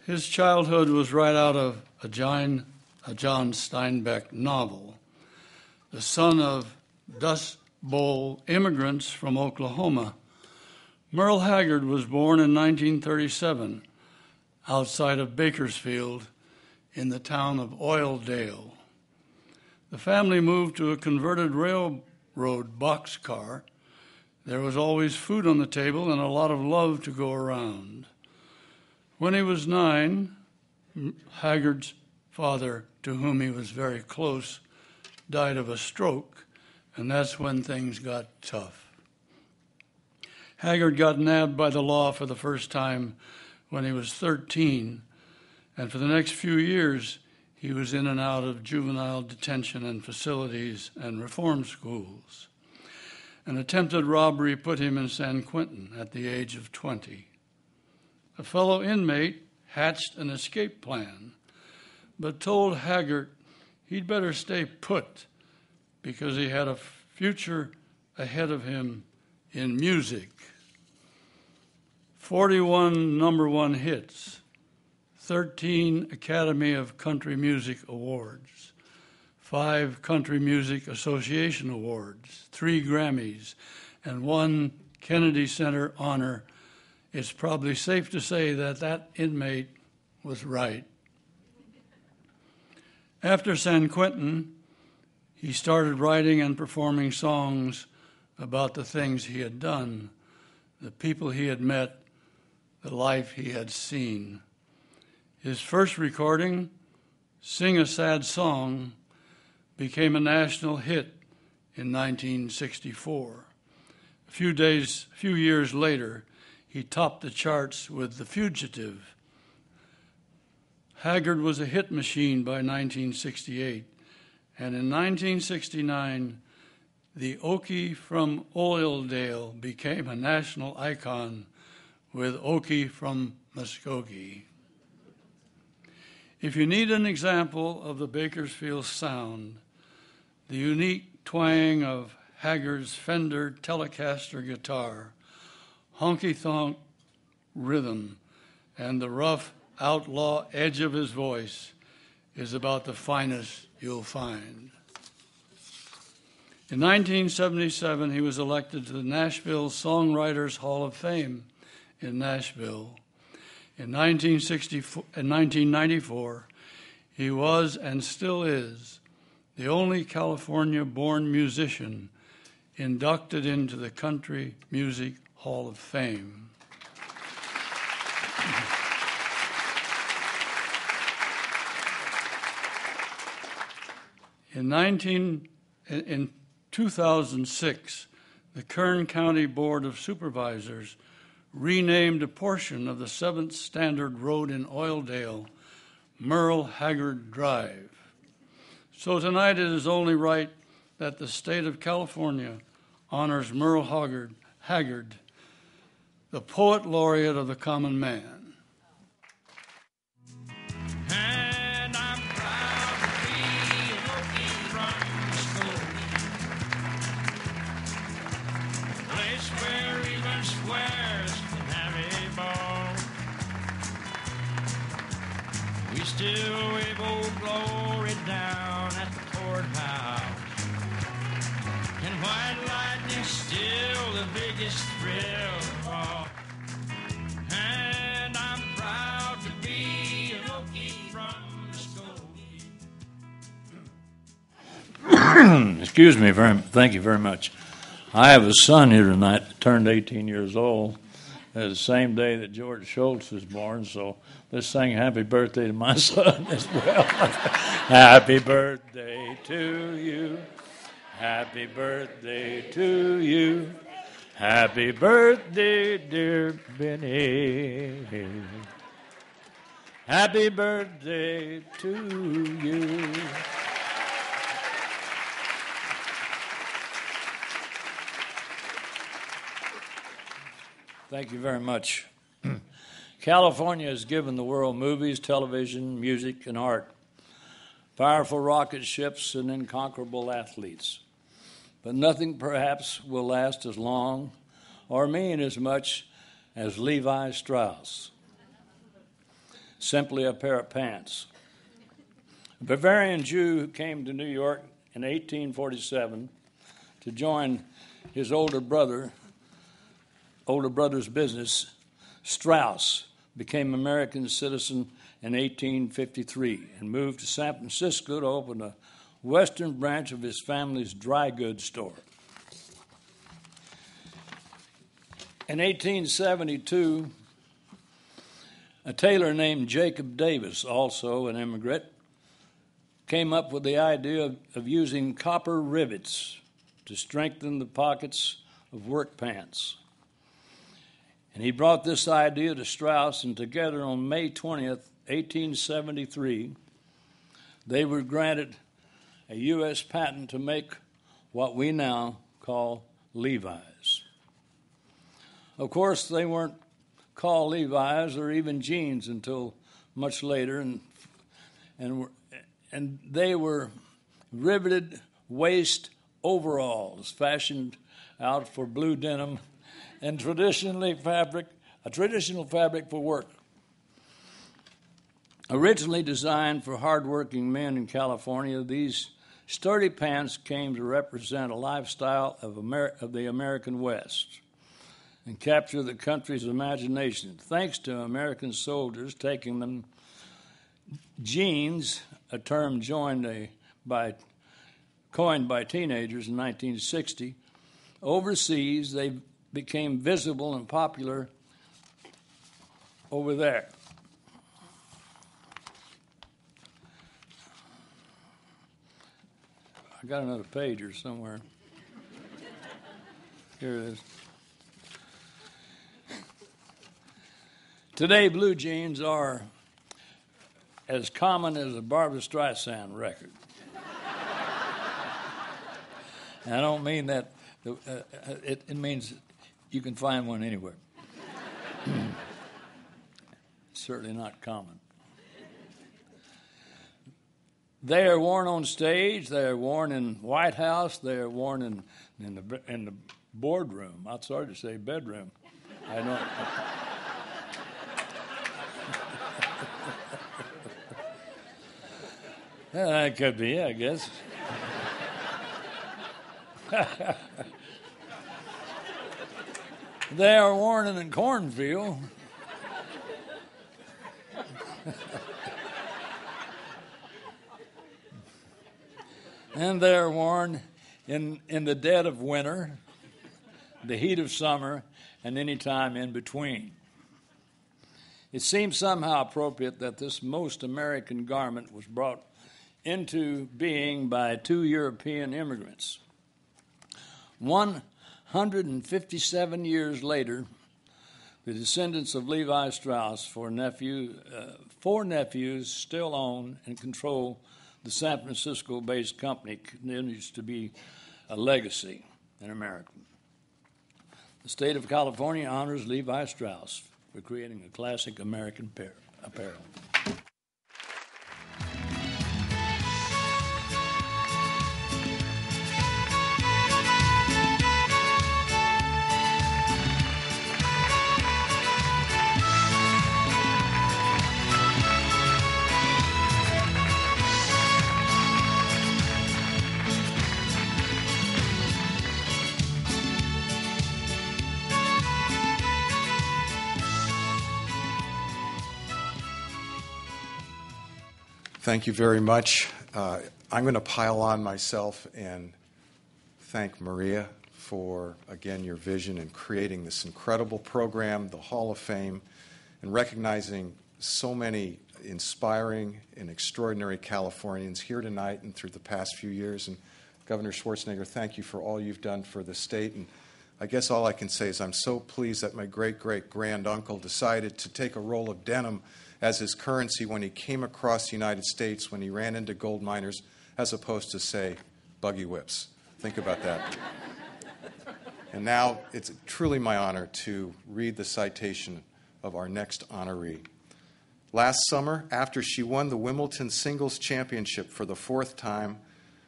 [SPEAKER 16] His childhood was right out of a John Steinbeck novel. The son of Dust Bowl immigrants from Oklahoma, Merle Haggard was born in 1937 outside of Bakersfield in the town of Oildale. The family moved to a converted railroad boxcar. There was always food on the table and a lot of love to go around. When he was 9, Haggard's father, to whom he was very close, died of a stroke, and that's when things got tough. Haggard got nabbed by the law for the first time when he was 13, and for the next few years, he was in and out of juvenile detention and facilities and reform schools. An attempted robbery put him in San Quentin at the age of 20. A fellow inmate hatched an escape plan, but told Haggard he'd better stay put because he had a future ahead of him in music. 41 number 1 hits, 13 Academy of Country Music Awards, 5 Country Music Association Awards, 3 Grammys, and 1 Kennedy Center honor. It's probably safe to say that that inmate was right. After San Quentin, he started writing and performing songs about the things he had done, the people he had met, the life he had seen. His first recording, Sing a Sad Song, became a national hit in 1964. A few years later, he topped the charts with The Fugitive. Haggard was a hit machine by 1968, and in 1969, the Okie from Oildale became a national icon with Okie from Muskogee. If you need an example of the Bakersfield sound, the unique twang of Haggard's Fender Telecaster guitar, honky-tonk rhythm, and the rough outlaw edge of his voice is about the finest you'll find. In 1977, he was elected to the Nashville Songwriters Hall of Fame in Nashville. In 1994, he was and still is the only California-born musician inducted into the Country Music Hall of Fame. In 2006, the Kern County Board of Supervisors renamed a portion of the 7th Standard Road in Oildale Merle Haggard Drive. So tonight it is only right that the state of California honors Merle Haggard, the poet laureate of the common man.
[SPEAKER 17] And I'm proud to be an Okie from Muskogee, place where even squares can have a ball. We still wave old glory down at the courthouse, and white lightning's still the biggest thrill of all. And I'm proud to be an Okie from Muskogee.
[SPEAKER 18] Excuse me, thank you very much. I have a son here tonight that turned 18 years old,
[SPEAKER 16] the same day that George Schultz was born, so let's sing happy birthday to my son as well. Happy birthday to you. Happy birthday to you. Happy birthday, dear Benny. Happy birthday to you. Thank you very much. California has given the world movies, television, music, and art, powerful rocket ships, and incomparable athletes. But nothing perhaps will last as long or mean as much as Levi Strauss. Simply a pair of pants. A Bavarian Jew who came to New York in 1847 to join his older brother's business, Strauss became American citizen in 1853 and moved to San Francisco to open a western branch of his family's dry goods store. In 1872, a tailor named Jacob Davis, also an immigrant, came up with the idea of using copper rivets to strengthen the pockets of work pants. And he brought this idea to Strauss, and together on May 20th, 1873, they were granted a U.S. patent to make what we now call Levi's. Of course, they weren't called Levi's or even jeans until much later, and they were riveted waist overalls fashioned out for blue denim and a traditional fabric for work. Originally designed for hardworking men in California, these sturdy pants came to represent a lifestyle of the American West and capture the country's imagination, thanks to American soldiers taking them. Jeans, a term coined by teenagers in 1960, overseas they became visible and popular over there. I got another page here somewhere. Here it is. Today, blue jeans are as common as a Barbra Streisand record. And I don't mean that. It means you can find one anywhere. Certainly not common. They are worn on stage. They are worn in White House. They are worn in the boardroom. I'm sorry to say bedroom. I know. Yeah, that could be, I guess. They are worn in a cornfield. And they are worn in the dead of winter, the heat of summer, and any time in between. It seems somehow appropriate that this most American garment was brought into being by two European immigrants. 157 years later, the descendants of Levi Strauss, four nephews, still own and control the San Francisco-based company. Continues to be a legacy in America. The state of California honors Levi Strauss for creating a classic American apparel.
[SPEAKER 18] Thank you very much. I'm going to pile on myself and thank Maria for, again, your vision in creating this incredible program, the Hall of Fame, and recognizing so many inspiring and extraordinary Californians here tonight and through the past few years. And Governor Schwarzenegger, thank you for all you've done for the state. And I guess all I can say is I'm so pleased that my great-great-granduncle decided to take a roll of denim as his currency when he came across the United States, when he ran into gold miners, as opposed to, say, buggy whips. Think about that. And now it's truly my honor to read the citation of our next honoree. Last summer, after she won the Wimbledon Singles Championship for the 4th time,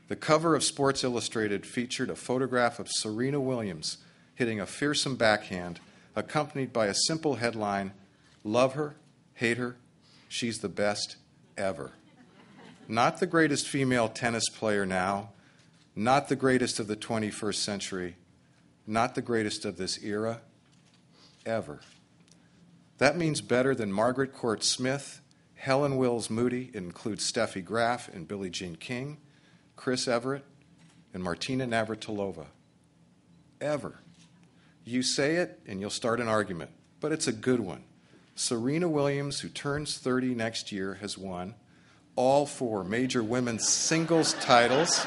[SPEAKER 18] the cover of Sports Illustrated featured a photograph of Serena Williams hitting a fearsome backhand, accompanied by a simple headline, "Love her, hate her, she's the best ever." Not the greatest female tennis player now, not the greatest of the 21st century, not the greatest of this era, ever. That means better than Margaret Court Smith, Helen Wills Moody, it includes Steffi Graf and Billie Jean King, Chris Everett, and Martina Navratilova. Ever. You say it and you'll start an argument, but it's a good one. Serena Williams, who turns 30 next year, has won all 4 major women's singles titles.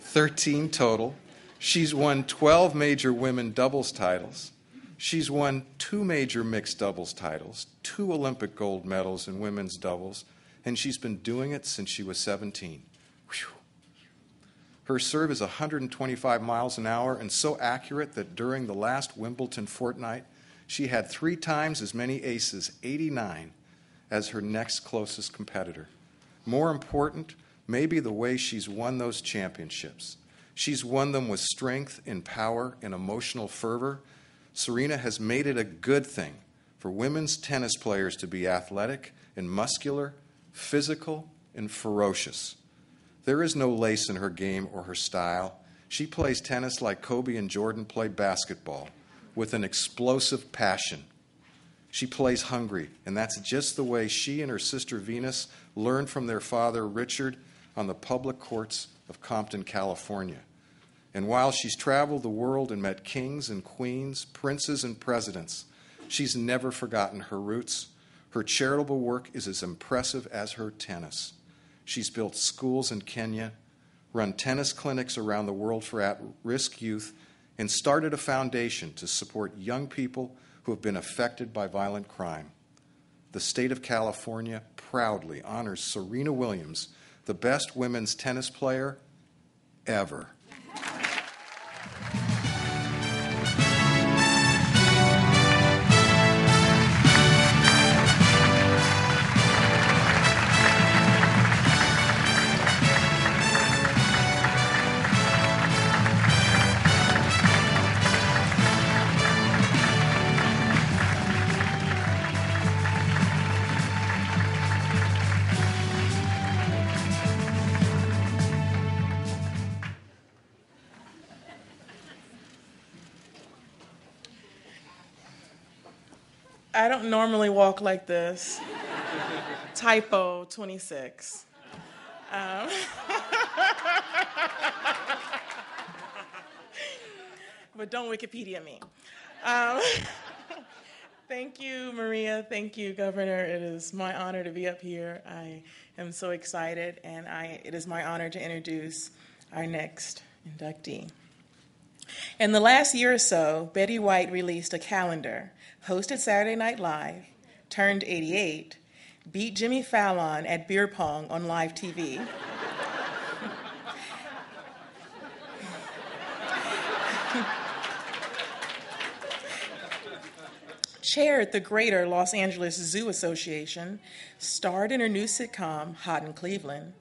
[SPEAKER 18] 13 total. She's won 12 major women doubles titles. She's won 2 major mixed doubles titles, 2 Olympic gold medals in women's doubles, and she's been doing it since she was 17. Whew. Her serve is 125 miles an hour and so accurate that during the last Wimbledon fortnight, she had 3 times as many aces, 89, as her next closest competitor. More important, maybe the way she's won those championships. She's won them with strength and power and emotional fervor. Serena has made it a good thing for women's tennis players to be athletic and muscular, physical and ferocious. There is no lace in her game or her style. She plays tennis like Kobe and Jordan play basketball, with an explosive passion. She plays hungry, and that's just the way she and her sister Venus learned from their father Richard on the public courts of Compton, California. And while she's traveled the world and met kings and queens, princes and presidents, she's never forgotten her roots. Her charitable work is as impressive as her tennis. She's built schools in Kenya, run tennis clinics around the world for at-risk youth, and started a foundation to support young people who have been affected by violent crime. The state of California proudly honors Serena Williams, the best women's tennis player ever.
[SPEAKER 19] I don't normally walk like this. Typo 26. But don't Wikipedia me. Thank you, Maria. Thank you, Governor. It is my honor to be up here. I am so excited, and it is my honor to introduce our next inductee. In the last year or so, Betty White released a calendar, hosted Saturday Night Live, turned 88, beat Jimmy Fallon at beer pong on live TV, chaired the Greater Los Angeles Zoo Association, starred in her new sitcom, Hot in Cleveland,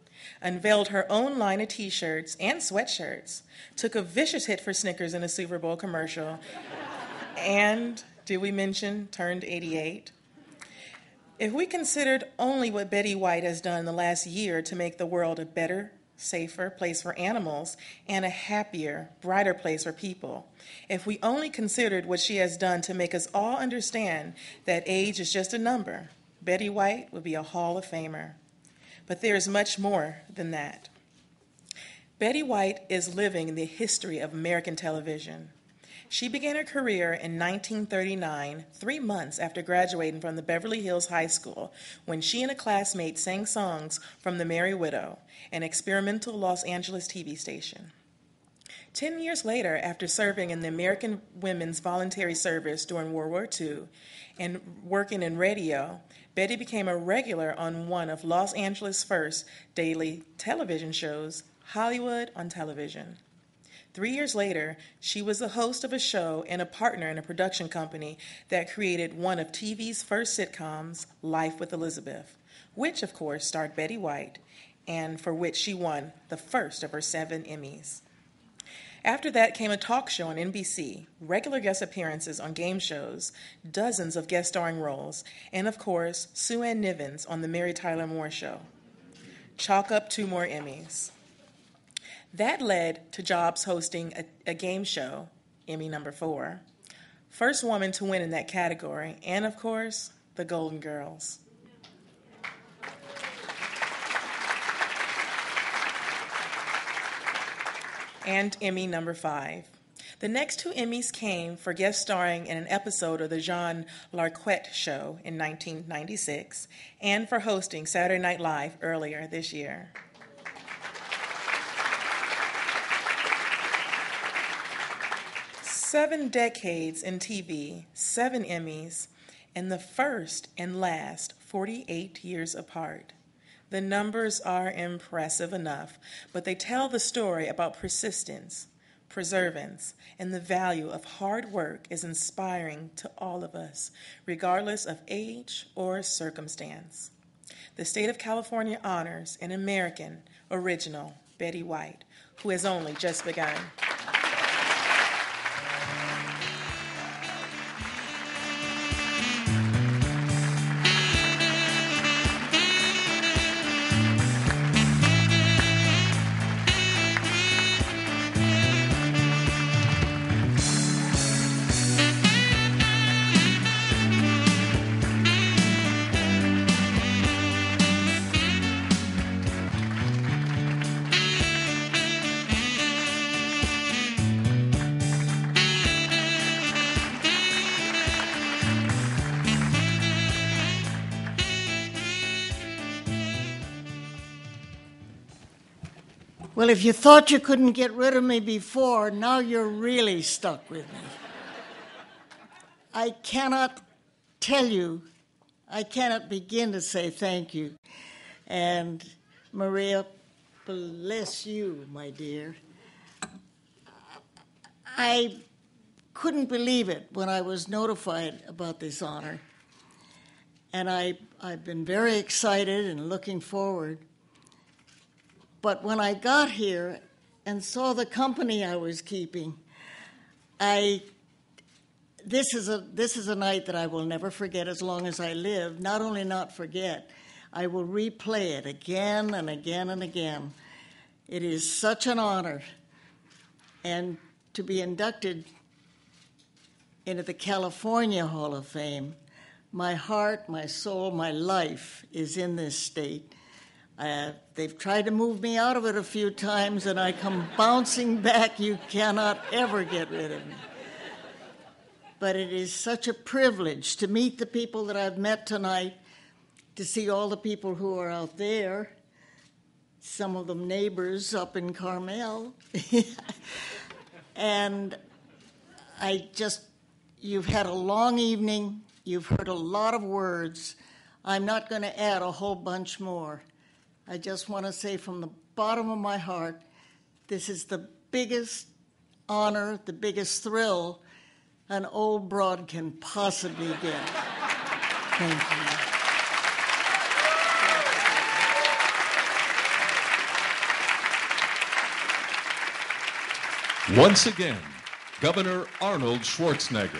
[SPEAKER 19] unveiled her own line of T-shirts and sweatshirts, took a vicious hit for Snickers in a Super Bowl commercial, and, did we mention, turned 88? If we considered only what Betty White has done in the last year to make the world a better, safer place for animals and a happier, brighter place for people, if we only considered what she has done to make us all understand that age is just a number, Betty White would be a Hall of Famer. But there is much more than that. Betty White is living in the history of American television. She began her career in 1939, 3 months after graduating from the Beverly Hills High School, when she and a classmate sang songs from The Merry Widow, an experimental Los Angeles TV station. 10 years later, after serving in the American Women's Voluntary Service during World War II and working in radio, Betty became a regular on one of Los Angeles' first daily television shows, Hollywood on Television. 3 years later, she was the host of a show and a partner in a production company that created one of TV's first sitcoms, Life with Elizabeth, which, of course, starred Betty White, and for which she won the first of her 7 Emmys. After that came a talk show on NBC, regular guest appearances on game shows, dozens of guest starring roles, and, of course, Sue Ann Nivens on The Mary Tyler Moore Show. Chalk up 2 more Emmys. That led to jobs hosting a game show, Emmy number 4, first woman to win in that category, and of course, the Golden Girls. And Emmy number 5. The next 2 Emmys came for guest starring in an episode of the Jean Larquette Show in 1996, and for hosting Saturday Night Live earlier this year. Seven decades in TV, 7 Emmys, and the first and last 48 years apart. The numbers are impressive enough, but they tell the story about persistence, perseverance, and the value of hard work is inspiring to all of us, regardless of age or circumstance. The state of California honors an American original, Betty White, who has only just begun.
[SPEAKER 20] Well, if you thought you couldn't get rid of me before, now you're really stuck with me. I cannot tell you, I cannot begin to say thank you. And Maria, bless you, my dear. I couldn't believe it when I was notified about this honor. And I've been very excited and looking forward. But when I got here and saw the company I was keeping, this is a night that I will never forget as long as I live. Not only not forget, I will replay it again and again and again. It is such an honor. And to be inducted into the California Hall of Fame, my heart, my soul, my life is in this state. They've tried to move me out of it a few times, and I come bouncing back. You cannot ever get rid of me. But it is such a privilege to meet the people that I've met tonight, to see all the people who are out there, some of them neighbors up in Carmel. And you've had a long evening. You've heard a lot of words. I'm not going to add a whole bunch more. I just want to say from the bottom of my heart, this is the biggest honor, the biggest thrill an old broad can possibly get. Thank you.
[SPEAKER 2] Once again, Governor Arnold Schwarzenegger.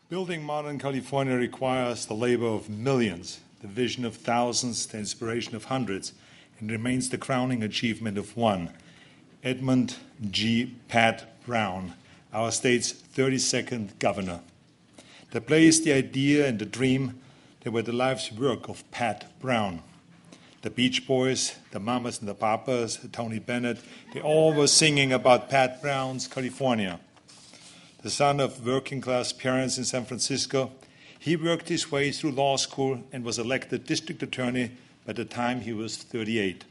[SPEAKER 7] Building modern California requires the labor of millions, the vision of thousands, the inspiration of hundreds, and remains the crowning achievement of one, Edmund G. Pat Brown, our state's 32nd governor. The play is the idea and the dream that were the life's work of Pat Brown. The Beach Boys, the Mamas and the Papas, Tony Bennett, they all were singing about Pat Brown's California. The son of working-class parents in San Francisco, he worked his way through law school and was elected district attorney by the time he was 38.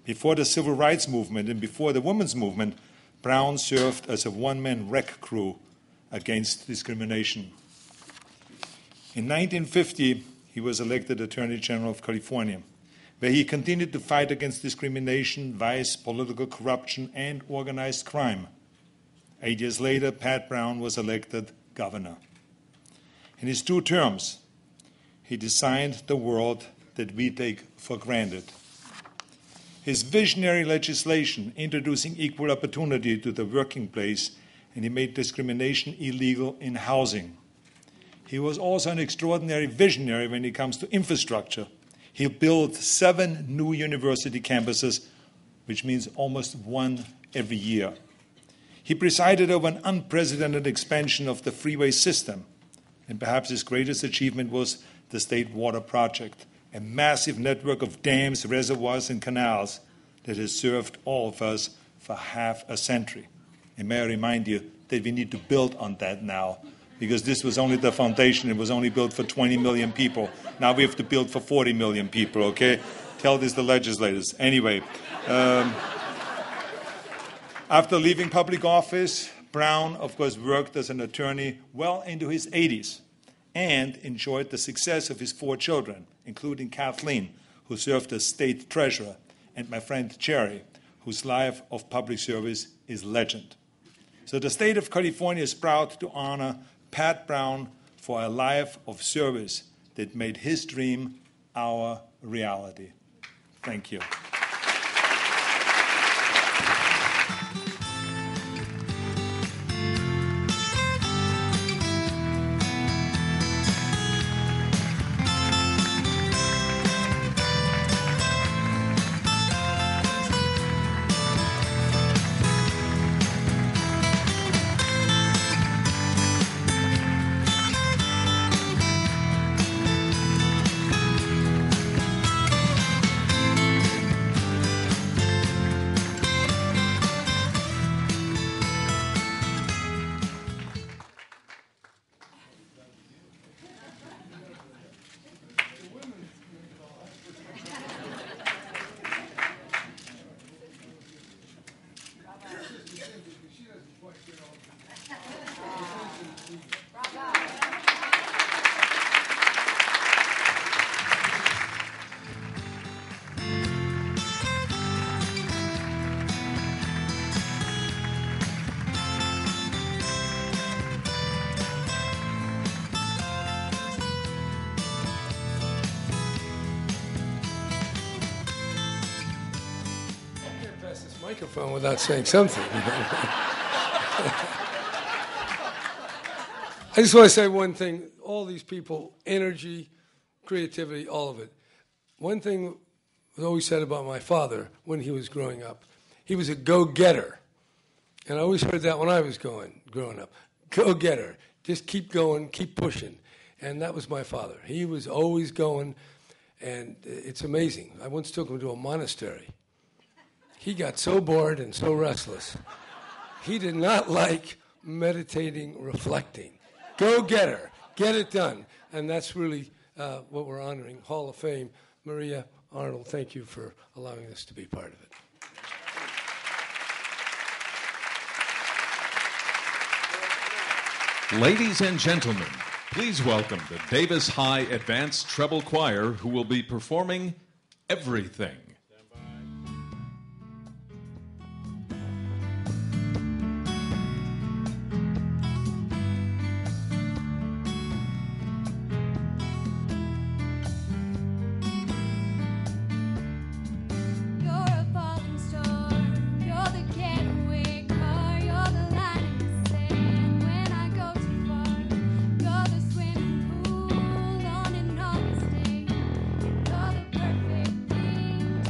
[SPEAKER 7] Before the civil rights movement and before the women's movement, Brown served as a one-man wreck crew against discrimination. In 1950, he was elected Attorney General of California, where he continued to fight against discrimination, vice, political corruption, and organized crime. 8 years later, Pat Brown was elected governor. In his 2 terms, he designed the world that we take for granted. His visionary legislation introducing equal opportunity to the working place, and he made discrimination illegal in housing. He was also an extraordinary visionary when it comes to infrastructure. He built 7 new university campuses, which means almost 1 every year. He presided over an unprecedented expansion of the freeway system, and perhaps his greatest achievement was the State Water Project, a massive network of dams, reservoirs, and canals that has served all of us for half a century. And may I remind you that we need to build on that now, because this was only the foundation. It was only built for 20 million people. Now we have to build for 40 million people, okay? Tell this to legislators. Anyway, after leaving public office, Brown, of course, worked as an attorney well into his 80s and enjoyed the success of his 4 children, including Kathleen, who served as state treasurer, and my friend Jerry, whose life of public service is legend. So the state of California is proud to honor Pat Brown for a life of service that made his dream our reality. Thank you.
[SPEAKER 21] Microphone without saying something. I just want to say one thing. All these people, energy, creativity, all of it. One thing was always said about my father when he was growing up. He was a go-getter. And I always heard that when I was growing up. Go-getter. Just keep going, keep pushing. And that was my father. He was always going, and it's amazing. I once took him to a monastery. He got so bored and so restless. He did not like meditating, reflecting. Go-getter. Get it done. And that's really what we're honoring. Hall of Fame. Maria Arnold, thank you for allowing us to be part of it.
[SPEAKER 2] Ladies and gentlemen, please welcome the Davis High Advanced Treble Choir, who will be performing Everything.
[SPEAKER 22] You're the perfect thing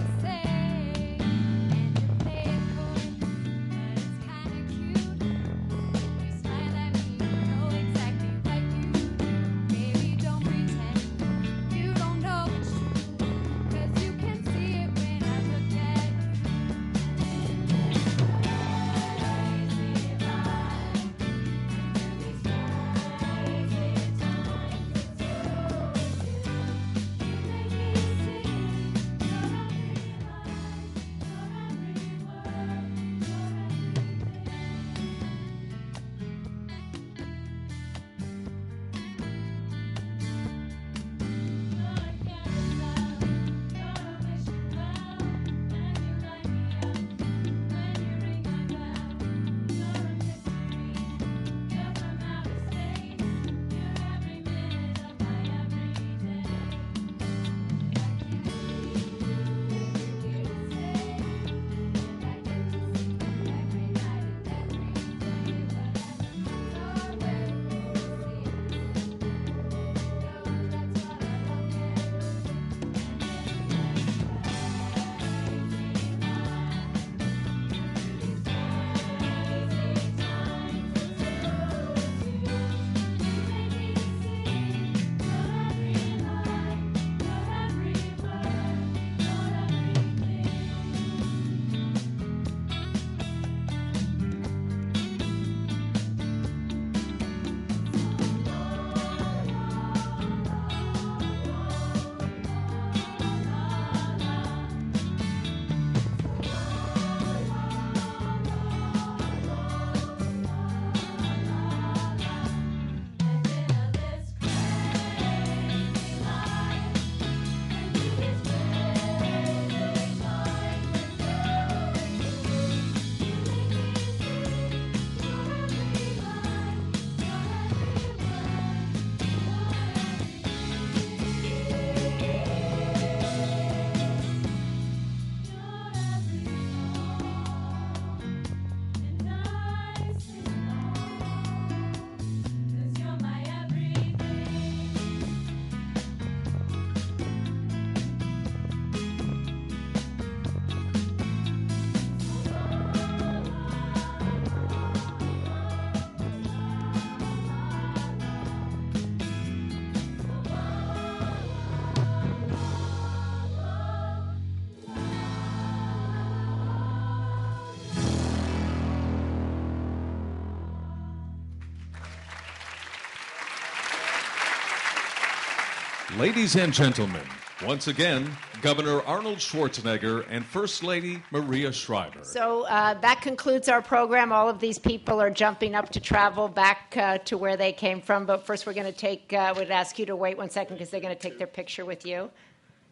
[SPEAKER 2] Ladies and gentlemen, once again, Governor Arnold Schwarzenegger and First Lady Maria Shriver.
[SPEAKER 6] So that concludes our program. All of these people are jumping up to travel back to where they came from. But first, we're going to take, would ask you to wait 1 second because they're going to take their picture with you.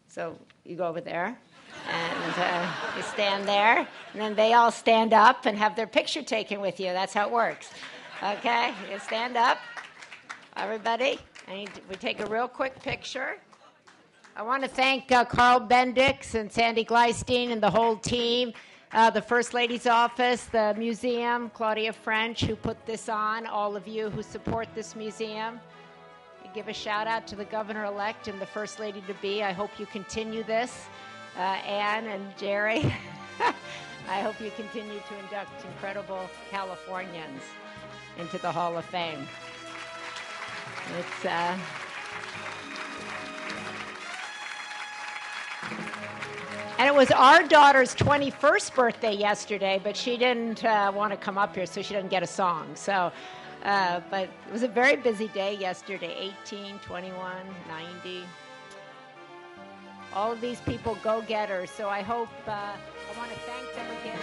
[SPEAKER 6] So you go over there and you stand there. And then they all stand up and have their picture taken with you. That's how it works. Okay? You stand up, everybody. And we take a real quick picture. I want to thank Carl Bendix and Sandy Gleistein and the whole team, the First Lady's office, the museum, Claudia French, who put this on, all of you who support this museum. I give a shout out to the governor-elect and the First Lady-to-be. I hope you continue this. Ann and Jerry, I hope you continue to induct incredible Californians into the Hall of Fame. It's and it was our daughter's 21st birthday yesterday, but she didn't want to come up here, so she doesn't get a song. So, but it was a very busy day yesterday, 18, 21, 90. All of these people go-getters, so I hope, I want to thank them again.